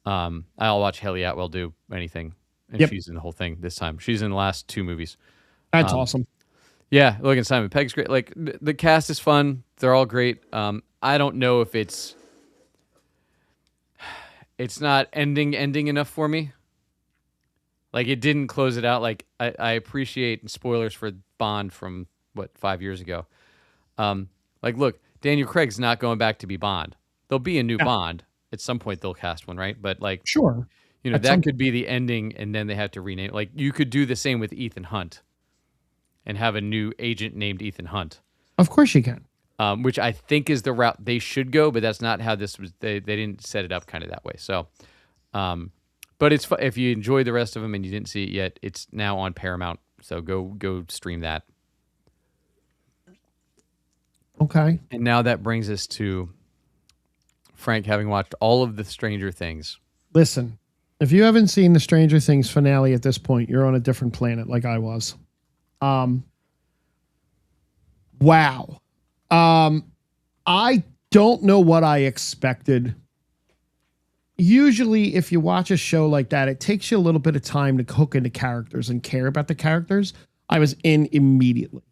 I'll watch Haley Atwell do anything, and she's in the whole thing this time. She's in the last 2 movies. That's awesome. Yeah, look, and Simon Pegg's great. Like the cast is fun. They're all great. I don't know if it's not ending enough for me. Like it didn't close it out. Like I appreciate spoilers for Bond from 5 years ago. Like look, Daniel Craig's not going back to be Bond. There'll be a new Bond at some point. They'll cast one, right? But like, sure, you know, that could be the ending, and then they have to rename it. Like you could do the same with Ethan Hunt, and have a new agent named Ethan Hunt. Of course you can. Which I think is the route they should go, but that's not how this was. They didn't set it up kind of that way. So, but it's if you enjoyed the rest of them and you didn't see it yet, it's now on Paramount. So go stream that. Okay. And now that brings us to Frank having watched all of the Stranger Things. Listen, if you haven't seen the Stranger Things finale at this point, you're on a different planet like I was. Wow. I don't know what I expected. Usually, if you watch a show like that, it takes you a little bit of time to hook into characters and care about the characters. I was in immediately.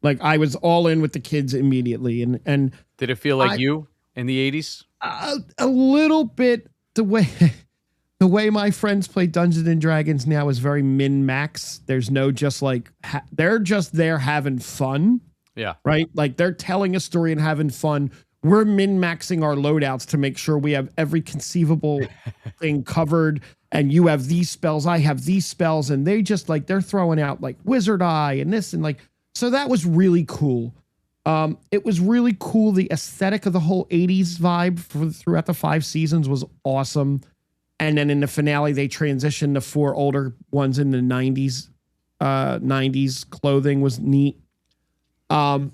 Like I was all in with the kids immediately. And did it feel like you in the 80s? A little bit. The way my friends play Dungeons and Dragons now is very min-max. There's no just like, they're just there having fun. Yeah. Right? Like they're telling a story and having fun. We're min-maxing our loadouts to make sure we have every conceivable thing covered. And you have these spells, I have these spells. And they just like, they're throwing out like Wizard Eye and this and like, so that was really cool. It was really cool. The aesthetic of the whole 80s vibe throughout the 5 seasons was awesome. And then in the finale, they transitioned the 4 older ones in the 90s. 90s clothing was neat. I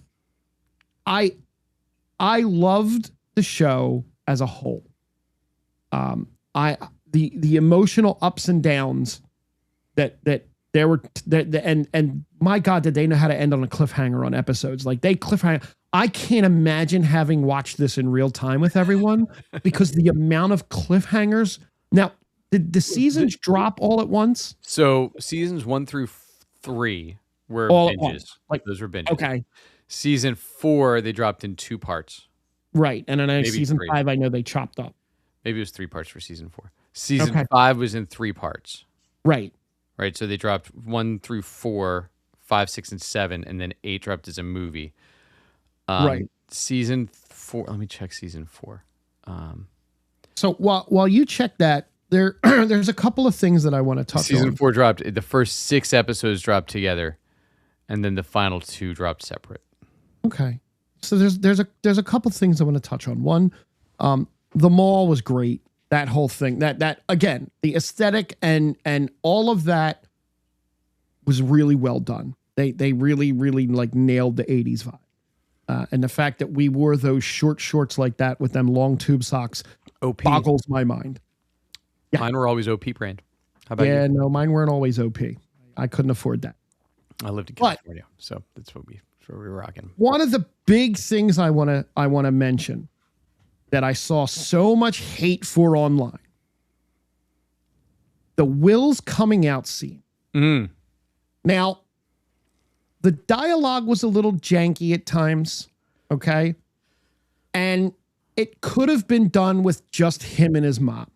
loved the show as a whole. The emotional ups and downs that there were and my God, did they know how to end on a cliffhanger on episodes? Like they cliffhanger. I can't imagine having watched this in real time with everyone because the amount of cliffhangers. Now, did the seasons drop all at once? So seasons 1 through 3 were all binges. Like those were binges. Okay. Season 4 they dropped in 2 parts. Right, and then Maybe season 3. 5 I know they chopped up. Maybe it was 3 parts for season 4. Season 5 was in 3 parts. Right. Right. So they dropped 1 through 4, 5, 6, and 7, and then 8 dropped as a movie. Right. Season 4. Let me check season 4. So while you check that, there's a couple of things that I want to touch on. Season 4 dropped. The first 6 episodes dropped together, and then the final 2 dropped separate. Okay. So there's a couple things I want to touch on. One, the mall was great. That whole thing, that again, the aesthetic and all of that was really well done. They really like nailed the 80s vibe. And the fact that we wore those short shorts like that with them long tube socks boggles my mind. Yeah. Mine were always OP brand. How about you? Yeah, no, mine weren't always OP. I couldn't afford that. I lived in California, so that's what we were rocking. One of the big things I want to mention that I saw so much hate for online, the Will's coming out scene. Mm. Now, the dialogue was a little janky at times, okay? And it could have been done with just him and his mom.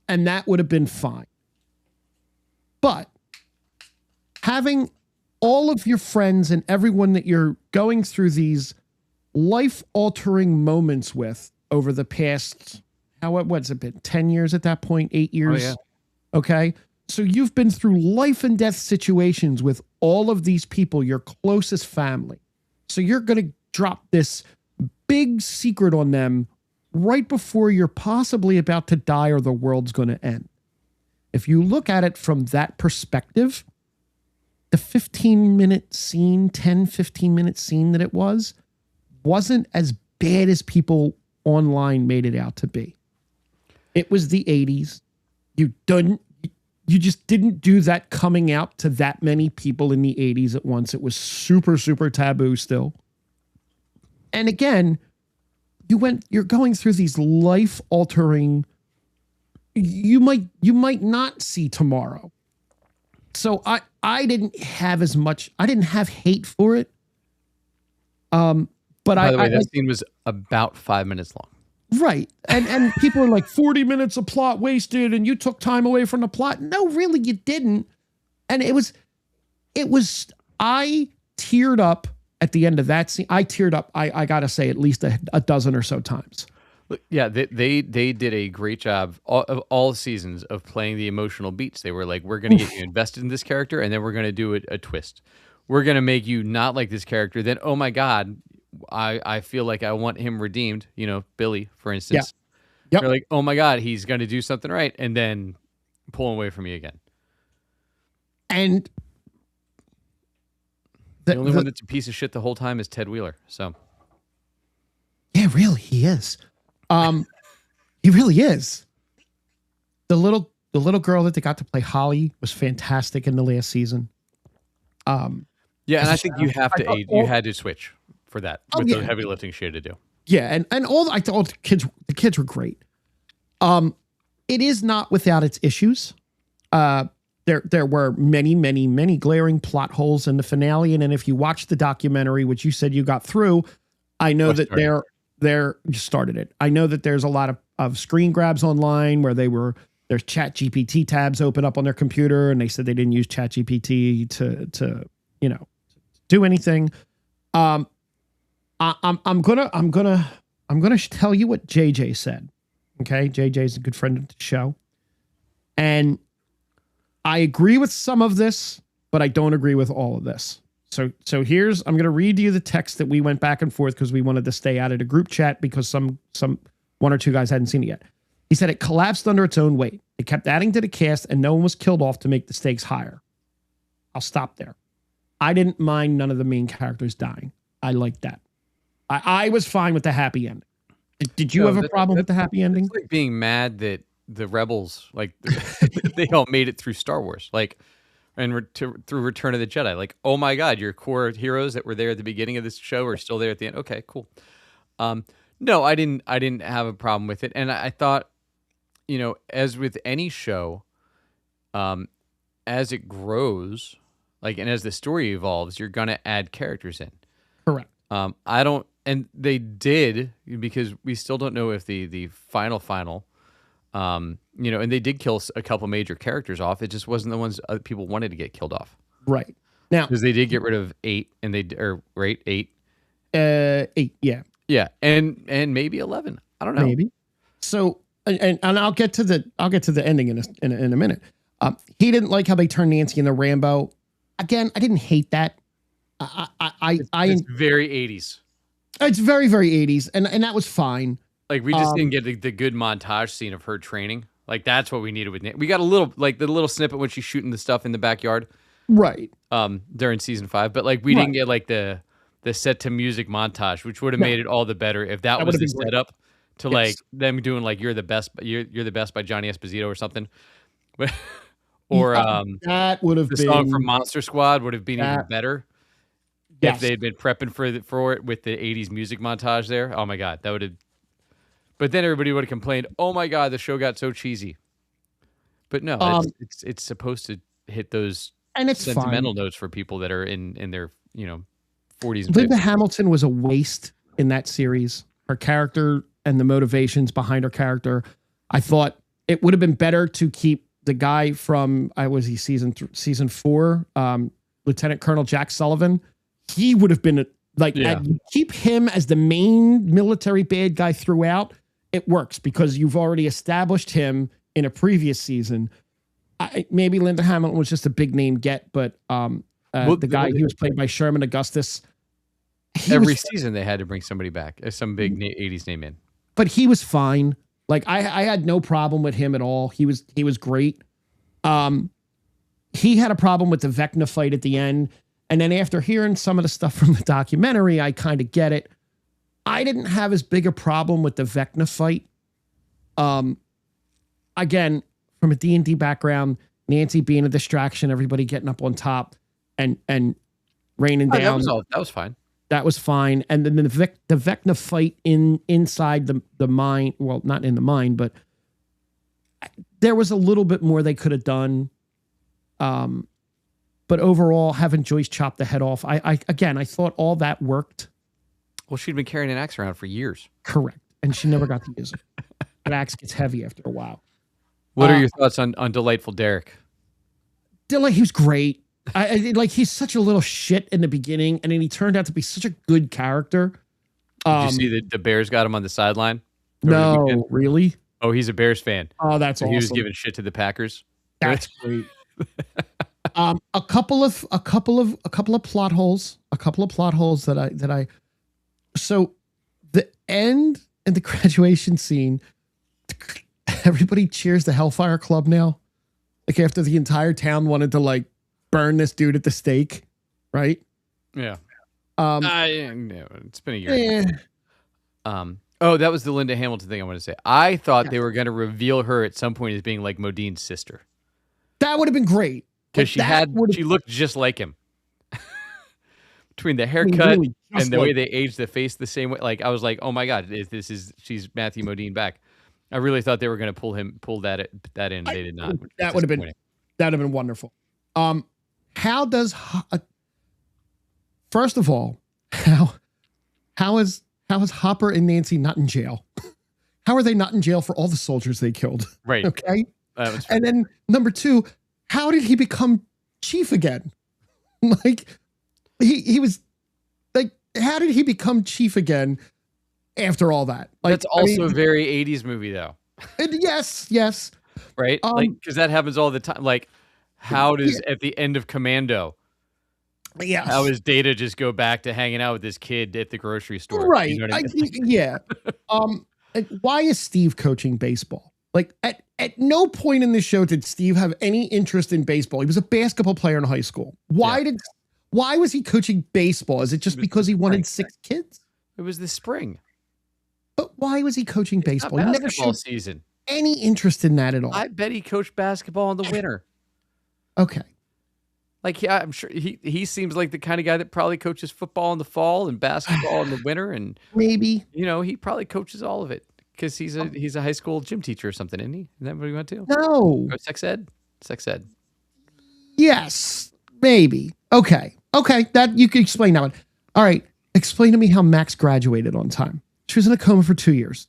And that would have been fine. But having all of your friends and everyone that you're going through these life-altering moments with over the past, what's it been, 10 years at that point, 8 years? Oh, yeah. Okay? So you've been through life and death situations with all of these people, your closest family. So you're going to drop this big secret on them right before you're possibly about to die or the world's going to end. If you look at it from that perspective, the 15-minute scene, 10, 15-minute scene that it wasn't as bad as people online made it out to be. It was the 80s. You just didn't do that coming out to that many people in the 80s at once. It was super, super taboo still. And again, you're going through these life-altering, you might not see tomorrow. So I didn't have hate for it. But by the way, that scene was about 5 minutes long. Right. And people are like 40 minutes of plot wasted and you took time away from the plot. No, really, you didn't. And it was, I teared up at the end of that scene. I teared up, I got to say, at least a dozen or so times. Yeah, they did a great job of all seasons of playing the emotional beats. They were like, we're going to get you invested in this character, and then we're going to do a twist. We're going to make you not like this character. Then, oh my God, I feel like I want him redeemed. You know, Billy, for instance. Yeah. Yep. You're like, oh my God, he's going to do something right, and then pull away from me again. And the only one that's a piece of shit the whole time is Ted Wheeler. So, yeah, really, he is. He really is. The little girl that they got to play Holly was fantastic in the last season. Yeah, and I think you had to switch for that with the heavy lifting she had to do. Yeah, and the kids were great. It is not without its issues. There were many glaring plot holes in the finale, and then if you watch the documentary, which you said you got through, I know that you started it. I know that there's a lot of screen grabs online where there's Chat GPT tabs open up on their computer, and they said they didn't use Chat GPT to do anything. I'm gonna tell you what JJ said. Okay, JJ's a good friend of the show, and I agree with some of this, but I don't agree with all of this. So I'm going to read you the text that we went back and forth because we wanted to stay out of the group chat because some one or two guys hadn't seen it yet. He said it collapsed under its own weight. It kept adding to the cast and no one was killed off to make the stakes higher. I'll stop there. I didn't mind none of the main characters dying. I liked that. I was fine with the happy ending. Did you have a problem with the happy ending? It's like being mad that the rebels, like they all made it through Star Wars. Like, and through Return of the Jedi, like, oh my God, your core heroes that were there at the beginning of this show are still there at the end. Okay, cool. No, I didn't have a problem with it, and I thought, as with any show, as it grows, like, and as the story evolves, you're gonna add characters in. Correct. And they did, because we still don't know if the final And they did kill a couple major characters off. It just wasn't the ones people wanted to get killed off. Right. Now, because they did get rid of 8, and right, 8. 8, yeah. Yeah, and maybe 11. I don't know. Maybe. So, and I'll get to the ending in a minute. He didn't like how they turned Nancy into Rambo. Again, I didn't hate that. It's very 80s. It's very, very 80s, and that was fine. Like, we just didn't get the good montage scene of her training. Like, that's what we needed with Nancy. We got a little, like, the little snippet when she's shooting the stuff in the backyard. Right. During season 5, but like we didn't get like the set to music montage, which would have made it all the better if that was the setup to like them doing like you're the best by Johnny Esposito or something. Or that would have the been song from Monster Squad would have been even better if they'd been prepping for it with the 80s music montage there. Oh my god, that would have. But then everybody would have complained, "Oh my god, the show got so cheesy." But no, it's supposed to hit those and it's sentimental notes for people that are in their 40s and Linda 50s. Hamilton was a waste in that series. Her character and the motivations behind her character. I thought it would have been better to keep the guy from season 4, Lieutenant Colonel Jack Sullivan. He would have been keep him as the main military bad guy throughout. It works because you've already established him in a previous season. Maybe Linda Hamilton was just a big name get, but the guy he was played by Sherman Augustus. Every season they had to bring somebody back, some big 80s name in. But he was fine. Like I had no problem with him at all. He was great. He had a problem with the Vecna fight at the end. And then after hearing some of the stuff from the documentary, I kind of get it. I didn't have as big a problem with the Vecna fight. Again, from a D&D background, Nancy being a distraction, everybody getting up on top and raining down. That was fine. That was fine. And then the Vecna fight inside the mine, well, not in the mine, but there was a little bit more they could have done. But overall, having Joyce chop the head off, I thought all that worked. Well, she'd been carrying an axe around for years. Correct. And she never got to use it. That axe gets heavy after a while. What are your thoughts on Delightful Derek? He was great. He's such a little shit in the beginning, and then he turned out to be such a good character. Did you see that the Bears got him on the sideline? No, really? Oh, he's a Bears fan. Oh, that's awesome. He was giving shit to the Packers. That's great. A couple of plot holes. So the end and the graduation scene, everybody cheers the Hellfire Club now. Like after the entire town wanted to like burn this dude at the stake, right? Yeah. It's been a year. That was the Linda Hamilton thing I want to say. I thought they were going to reveal her at some point as being like Modine's sister. That would have been great. Because she looked just like him. Between the haircut and the way they aged the face the same way. Like, I was like, oh my God, she's Matthew Modine back. I really thought they were going to pull that in. They did not. That would have been wonderful. First of all, how is Hopper and Nancy not in jail? How are they not in jail for all the soldiers they killed? Right. Okay. And then number 2, how did he become chief again? Like he was like, how did he become chief again after all that? Like, that's also a very 80s movie though. Yes. Right. Because that happens all the time. Like, how does at the end of Commando? Yes. How does Data just go back to hanging out with this kid at the grocery store? Right. You know what I mean? Yeah. Why is Steve coaching baseball? Like at no point in this show did Steve have any interest in baseball. He was a basketball player in high school. Why was he coaching baseball? Is it just because he wanted 6 kids? It was the spring. But why was he coaching baseball? He never showed season. Any interest in that at all. I bet he coached basketball in the winter. Okay. Like, yeah, I'm sure he seems like the kind of guy that probably coaches football in the fall and basketball in the winter, and maybe he probably coaches all of it because he's a high school gym teacher or something, isn't he? Is that what he went to? No. Or sex ed. Yes, maybe. Okay, that you can explain that one. All right, explain to me how Max graduated on time. She was in a coma for 2 years.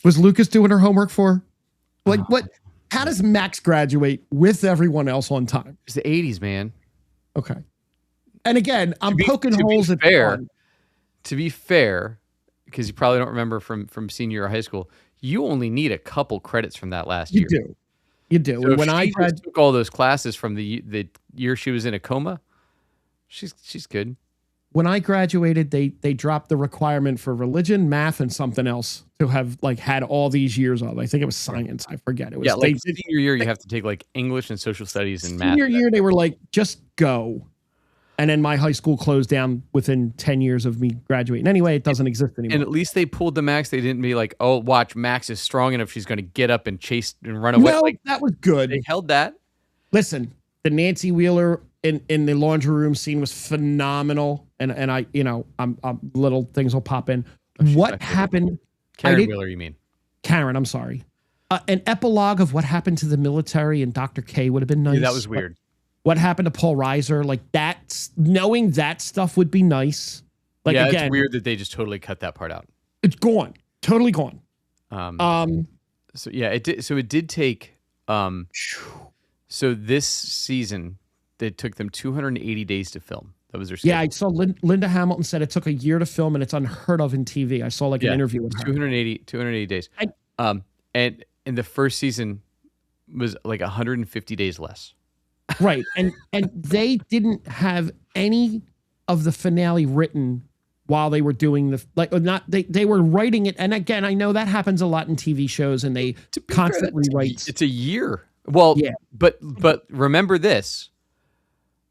Was Lucas doing her homework for her? Like what? How does Max graduate with everyone else on time? It's the 80s, man. Okay. And again, I'm poking holes at fun. To be fair, because you probably don't remember from senior year of high school, you only need a couple credits from that last year. You do. So when I took all those classes from the year she was in a coma, she's good. When I graduated, they dropped the requirement for religion, math, and something else to have like had all these years of. I think it was science. I forget. It was senior year. You have to take like English and social studies and math. Senior year, they were like, just go. And then my high school closed down within 10 years of me graduating. Anyway, it doesn't exist anymore. And at least they pulled the Max. They didn't be like, oh, watch, Max is strong enough. She's going to get up and chase and run away. No, that was good. They held that. Listen, the Nancy Wheeler in the laundry room scene was phenomenal. And I, I'm little things will pop in. What happened? Karen Wheeler, you mean? Karen, I'm sorry. An epilogue of what happened to the military and Dr. K would have been nice. Yeah, that was weird. What happened to Paul Reiser? Like that, knowing that stuff would be nice. Like, yeah, again, it's weird that they just totally cut that part out. It's gone. Totally gone. So yeah, it did. So it did take, so this season, it took them 280 days to film. That was their schedule. Yeah, I saw Linda Hamilton said it took a year to film, and it's unheard of in TV. I saw like an interview with her. 280 days. And in the first season was like 150 days less. Right. And they didn't have any of the finale written while they were doing they were writing it. And again, I know that happens a lot in TV shows and they constantly write. It's a year. Well, yeah. But remember this.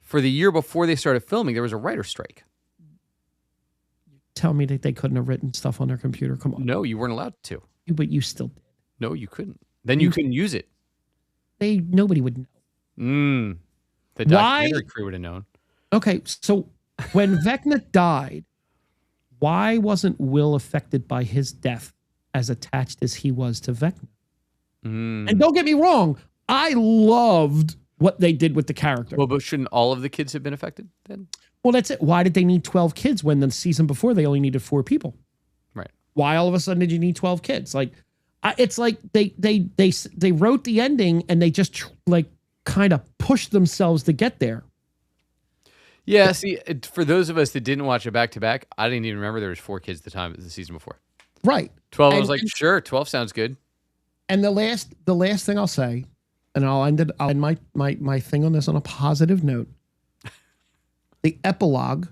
For the year before they started filming, there was a writer's strike. Tell me that they couldn't have written stuff on their computer. Come on. No, you weren't allowed to. But you still did. No, you couldn't. Then you couldn't use it. Nobody would know. The documentary crew would have known. Okay, so when Vecna died, why wasn't Will affected by his death as attached as he was to Vecna? And don't get me wrong, I loved what they did with the character. Well, but shouldn't all of the kids have been affected then? Well, that's it. Why did they need 12 kids when the season before they only needed 4 people? Right. Why all of a sudden did you need 12 kids? Like, it's like they wrote the ending and they just like kind of pushed themselves to get there. Yeah, see, for those of us that didn't watch it back to back, I didn't even remember there was 4 kids at the time of the season before. Right. 12, I was like, sure, 12 sounds good. And the last thing I'll say, and I'll end my thing on this on a positive note. The epilogue,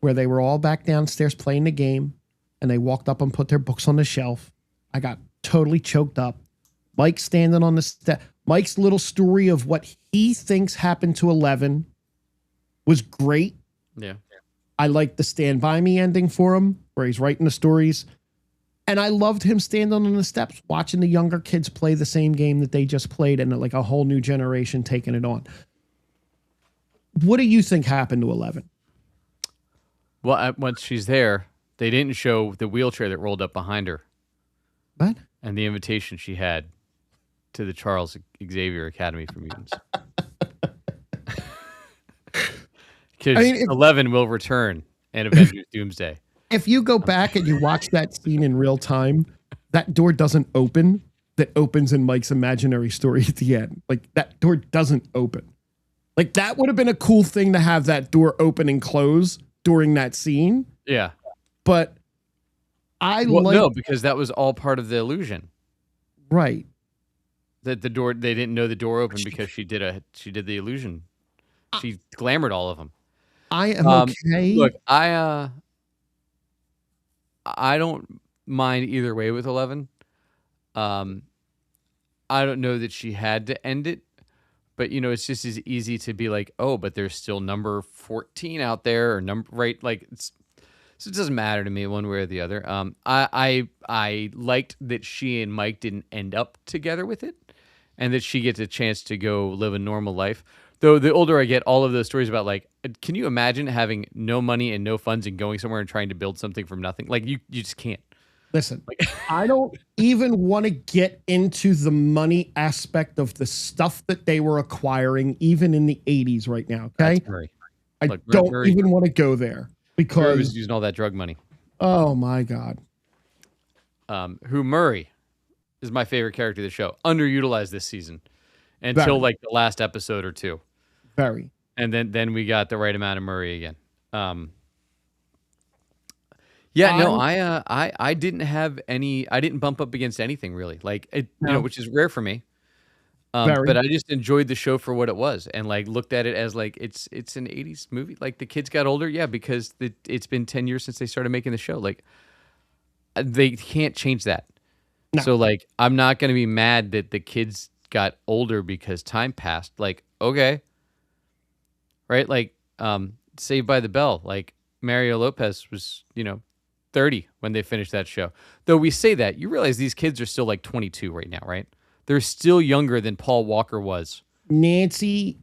where they were all back downstairs playing the game, and they walked up and put their books on the shelf. I got totally choked up. Mike standing on the step. Mike's little story of what he thinks happened to 11 was great. Yeah. I liked the Stand By Me ending for him, where he's writing the stories. And I loved him standing on the steps, watching the younger kids play the same game that they just played, and like a whole new generation taking it on. What do you think happened to 11? Well, once she's there, they didn't show the wheelchair that rolled up behind her. What? And the invitation she had to the Charles Xavier Academy for Mutants. Because 11 will return in Avengers Doomsday. If you go back and you watch that scene in real time, that door doesn't open. That opens in Mike's imaginary story at the end. Like, that door doesn't open. Like, that would have been a cool thing to have that door open and close during that scene. Yeah. But no, because that was all part of the illusion. Right. That the door, they didn't know the door opened because she did the illusion. She glamored all of them. I am okay. Look, I don't mind either way with 11. I don't know that she had to end it, but it's just as easy to be like, oh, but there's still number 14 out there or right. Like so it doesn't matter to me one way or the other. I liked that she and Mike didn't end up together with it, and that she gets a chance to go live a normal life. Though the older I get, all of those stories about like, can you imagine having no money and no funds and going somewhere and trying to build something from nothing? Like you just can't. Listen, I don't even want to get into the money aspect of the stuff that they were acquiring, even in the 80s right now. Okay. I don't even want to go there because Murray was using all that drug money. Oh my God. Murray? is my favorite character of the show. Underutilized this season until like the last episode or two. Very. And then we got the right amount of Murray again. Yeah, no, I didn't have any. I didn't bump up against anything really, like it, you know, which is rare for me. But I just enjoyed the show for what it was, and like looked at it as like it's an '80s movie. Like the kids got older, yeah, because it's been 10 years since they started making the show. Like they can't change that. No. So like I'm not gonna be mad that the kids got older because time passed. Like okay, right? Like Saved by the Bell, like Mario Lopez was 30 when they finished that show. Though we say that, you realize these kids are still like 22 right now, right? They're still younger than Paul Walker was. Natalia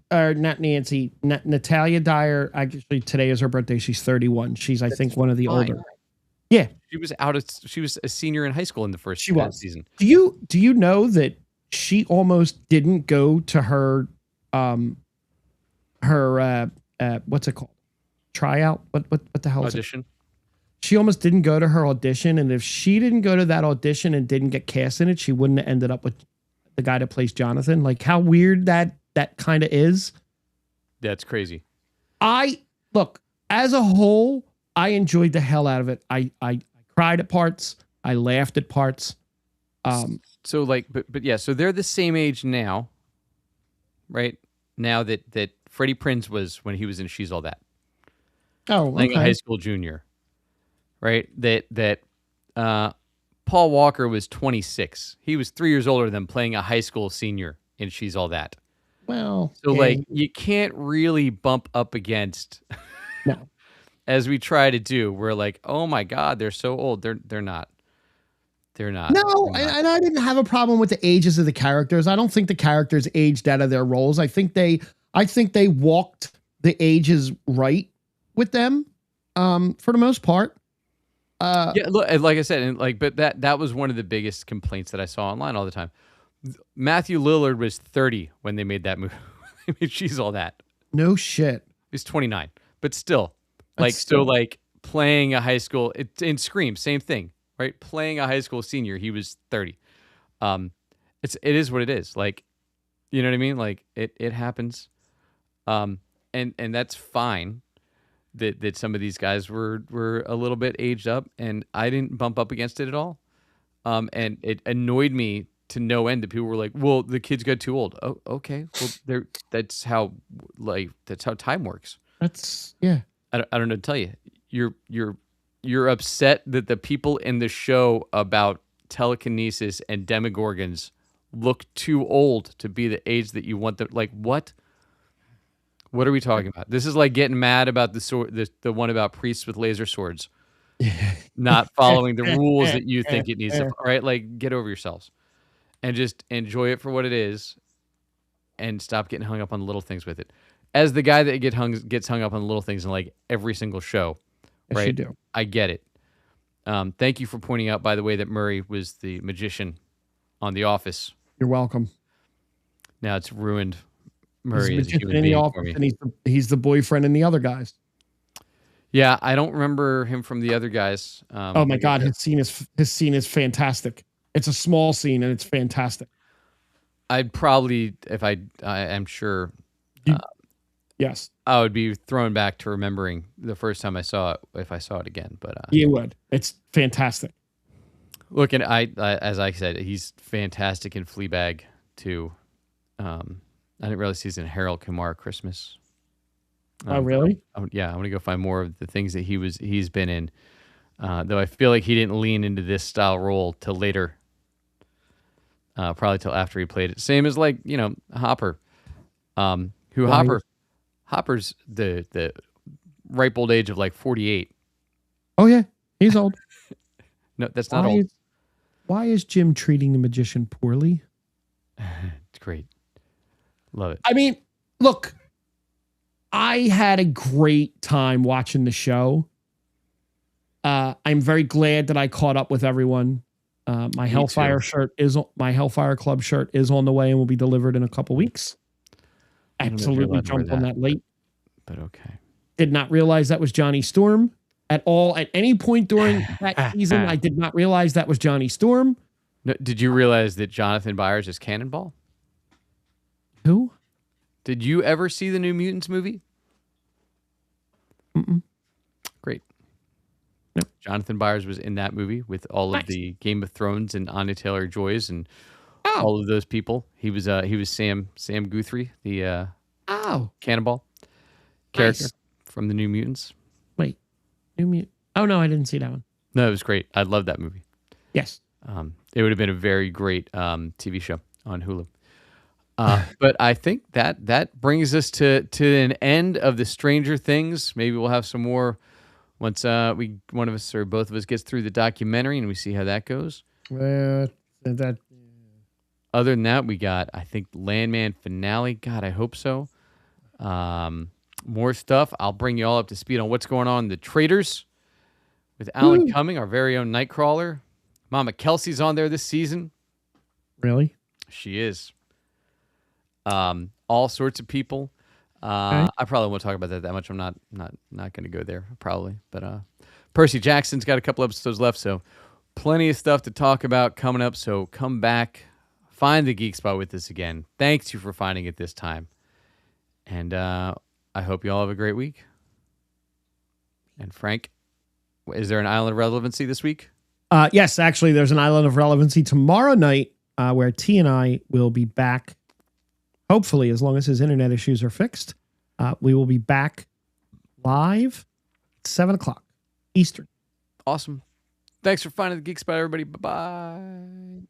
Dyer, actually today is her birthday. She's 31. She's, I think, one of the older. Yeah. She was a senior in high school in the first season. Do you know that she almost didn't go to her what's it called? Tryout? What the hell is it? Audition? She almost didn't go to her audition, and if she didn't go to that audition and didn't get cast in it, she wouldn't have ended up with the guy that plays Jonathan. Like how weird that kind of is. That's crazy. Look, as a whole, I enjoyed the hell out of it. I cried at parts. I laughed at parts. So like, but yeah, so they're the same age now, right? Now that Freddie Prinze was when he was in She's All That. Oh, like a high school junior. Right, that Paul Walker was 26. He was 3 years older than playing a high school senior in She's All That. Well, so like you can't really bump up against. No, as we try to do, we're like, oh my God, they're so old. They're not. They're not. No, and I didn't have a problem with the ages of the characters. I don't think the characters aged out of their roles. I think they walked the ages right with them, for the most part. Yeah, look, like I said, and like, but that was one of the biggest complaints that I saw online all the time. Matthew Lillard was 30 when they made that movie. I mean, She's All That. No shit. He's 29, but still, like playing a high school. In Scream, same thing, right? Playing a high school senior, he was 30. It is what it is. Like, you know what I mean? Like it happens, and that's fine. That some of these guys were a little bit aged up, and I didn't bump up against it at all. And it annoyed me to no end that people were like, "Well, the kids got too old." Oh, okay. Well, that's how time works. That's yeah. I don't know to tell you. You're upset that the people in the show about telekinesis and demogorgons look too old to be the age that you want them. Like what? What are we talking about? This is like getting mad about the one about priests with laser swords, not following the rules that you think it needs to. Right? Like, get over yourselves, and just enjoy it for what it is, and stop getting hung up on the little things with it. As the guy that gets hung up on the little things in like every single show, right? Yes, you do. I get it. Thank you for pointing out, by the way, that Murray was the magician on The Office. You're welcome. Now it's ruined. Murray is a human being for me. And he's the boyfriend in The Other Guys. Yeah, I don't remember him from The Other Guys. Oh my God, his scene is fantastic. It's a small scene and it's fantastic. I'd probably, I'm sure. Yes, I would be thrown back to remembering the first time I saw it if I saw it again. But you would. It's fantastic. Look, and as I said, he's fantastic in Fleabag too. I didn't realize he's in Harold Kumar Christmas. Oh, really? Yeah, I want to go find more of the things that he's been in. Though I feel like he didn't lean into this style role till later. Probably till after he played it. Same as like Hopper. Hopper's the ripe old age of like 48. Oh yeah, he's old. No, that's not old. Why is Jim treating the magician poorly? It's great. Love it. I mean, look, I had a great time watching the show. I'm very glad that I caught up with everyone. My Hellfire Club shirt is on the way and will be delivered in a couple weeks. Absolutely jumped on that late. But okay. Did not realize that was Johnny Storm at all. At any point during that season, I did not realize that was Johnny Storm. No, did you realize that Jonathan Byers is Cannonball? Who? Did you ever see the New Mutants movie? Mm-mm. Great. Nope. Jonathan Byers was in that movie with all of the Game of Thrones and Anya Taylor-Joys and all of those people. He was Sam Guthrie, the Cannonball character from the New Mutants. Wait, New Mutant. Oh no, I didn't see that one. No, it was great. I love that movie. Yes. It would have been a very great TV show on Hulu. But I think that brings us to an end of the Stranger Things. Maybe we'll have some more once one of us or both of us gets through the documentary and we see how that goes. Other than that, we got, I think, Landman finale. God, I hope so. More stuff. I'll bring you all up to speed on what's going on in the Traders with Alan Cumming, our very own Nightcrawler. Mama Kelsey's on there this season. Really? She is. All sorts of people. I probably won't talk about that much. I'm not going to go there probably. But Percy Jackson's got a couple episodes left, so plenty of stuff to talk about coming up. So come back, find the Geek Spot with us again. Thanks you for finding it this time, and I hope you all have a great week. And Frank, is there an Island of Relevancy this week? Yes, actually, there's an Island of Relevancy tomorrow night where T and I will be back. Hopefully, as long as his internet issues are fixed, we will be back live at 7:00 Eastern. Awesome. Thanks for finding the Geek Spot, everybody. Bye-bye.